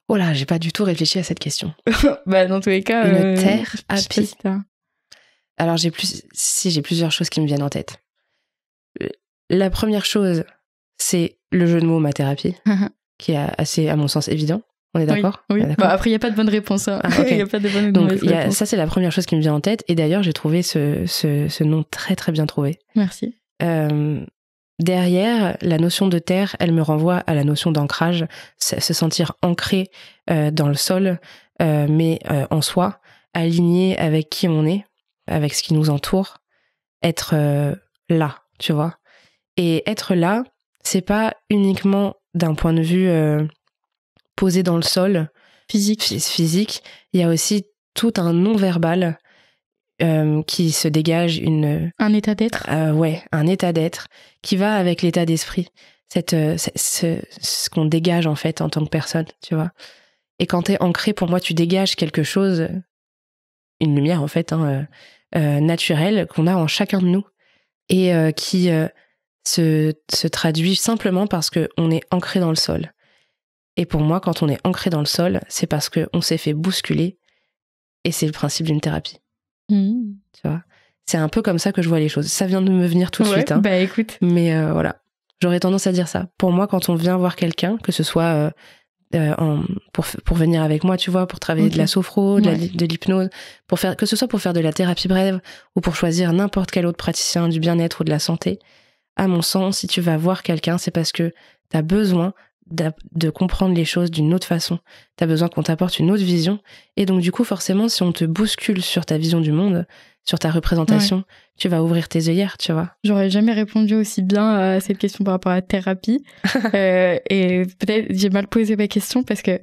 Oh là, j'ai pas du tout réfléchi à cette question. Bah, dans tous les cas... Une terre happy. Alors, j'ai plusieurs choses qui me viennent en tête. La première chose, c'est le jeu de mots ma thérapie, qui est assez, à mon sens, évident. On est d'accord? Oui. D'accord. Bah, après, il n'y a pas de bonne réponse. Hein. Okay. Y a pas de bonne Donc, réponse. Ça, c'est la première chose qui me vient en tête. Et d'ailleurs, j'ai trouvé ce nom très, très bien trouvé. Merci. Derrière, la notion de terre, elle me renvoie à la notion d'ancrage, se sentir ancré dans le sol, mais en soi, aligné avec qui on est, avec ce qui nous entoure, être là, tu vois. Et être là, c'est pas uniquement d'un point de vue posé dans le sol, physique, il y a aussi tout un non-verbal qui se dégage un état d'être. Un état d'être qui va avec l'état d'esprit. Ce qu'on dégage en fait en tant que personne, tu vois. Et quand t'es ancré, pour moi, tu dégages quelque chose, une lumière en fait, naturelle qu'on a en chacun de nous et qui se traduit simplement parce qu'on est ancré dans le sol. Et pour moi, quand on est ancré dans le sol, c'est parce qu'on s'est fait bousculer. Et c'est le principe d'une thérapie. Tu vois, c'est un peu comme ça que je vois les choses. Ça vient de me venir tout de suite. Hein. Bah écoute. Mais voilà, j'aurais tendance à dire ça. Pour moi, quand on vient voir quelqu'un, que ce soit pour venir avec moi, tu vois, pour travailler de la sophro, de l'hypnose, que ce soit pour faire de la thérapie brève ou pour choisir n'importe quel autre praticien du bien-être ou de la santé, à mon sens, si tu vas voir quelqu'un, c'est parce que tu as besoin de comprendre les choses d'une autre façon. Tu as besoin qu'on t'apporte une autre vision. Et donc, du coup, forcément, si on te bouscule sur ta vision du monde, sur ta représentation, tu vas ouvrir tes œillères, tu vois. J'aurais jamais répondu aussi bien à cette question par rapport à la thérapie. Et peut-être j'ai mal posé ma question parce que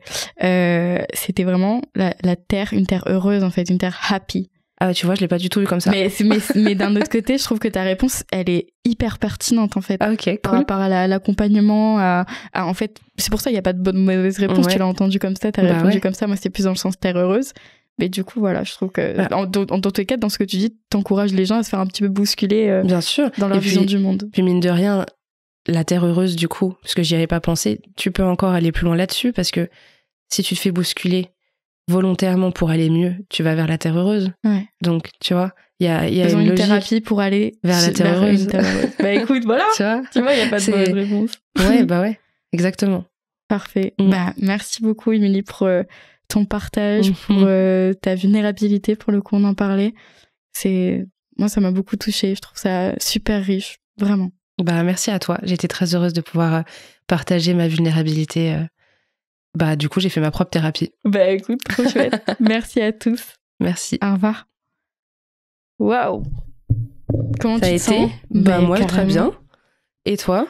c'était vraiment la terre, une terre heureuse, en fait, une terre happy. Ah, tu vois, je l'ai pas du tout vu comme ça. Mais d'un autre côté, je trouve que ta réponse, elle est hyper pertinente, en fait. Ah, ok, cool. Par rapport à l'accompagnement, en fait, c'est pour ça qu'il n'y a pas de bonne ou mauvaise réponse. Tu l'as entendu comme ça, t'as répondu comme ça. Moi, c'était plus dans le sens terre heureuse. Mais du coup, voilà, je trouve que, dans tous les cas, dans ce que tu dis, t'encourages les gens à se faire un petit peu bousculer bien sûr. Dans leur vision du monde. Puis, mine de rien, la terre heureuse, du coup, parce que j'y avais pas pensé, tu peux encore aller plus loin là-dessus, parce que si tu te fais bousculer volontairement pour aller mieux, tu vas vers la terre heureuse. Ouais. Donc, tu vois, il y a une logique thérapie pour aller vers la terre heureuse. Bah écoute, voilà. Tu vois, il n'y a pas de mauvaise réponse. Ouais, exactement. Parfait. Bah, merci beaucoup, Émilie, pour ton partage, pour ta vulnérabilité, pour le coup, on en parlait. Moi, ça m'a beaucoup touchée. Je trouve ça super riche, vraiment. Bah, merci à toi. J'étais très heureuse de pouvoir partager ma vulnérabilité. Bah, du coup, j'ai fait ma propre thérapie. Bah, écoute, trop chouette. Merci à tous. Merci. Au revoir. Waouh. Comment ça tu te sens? Bah, moi, très bien. Et toi?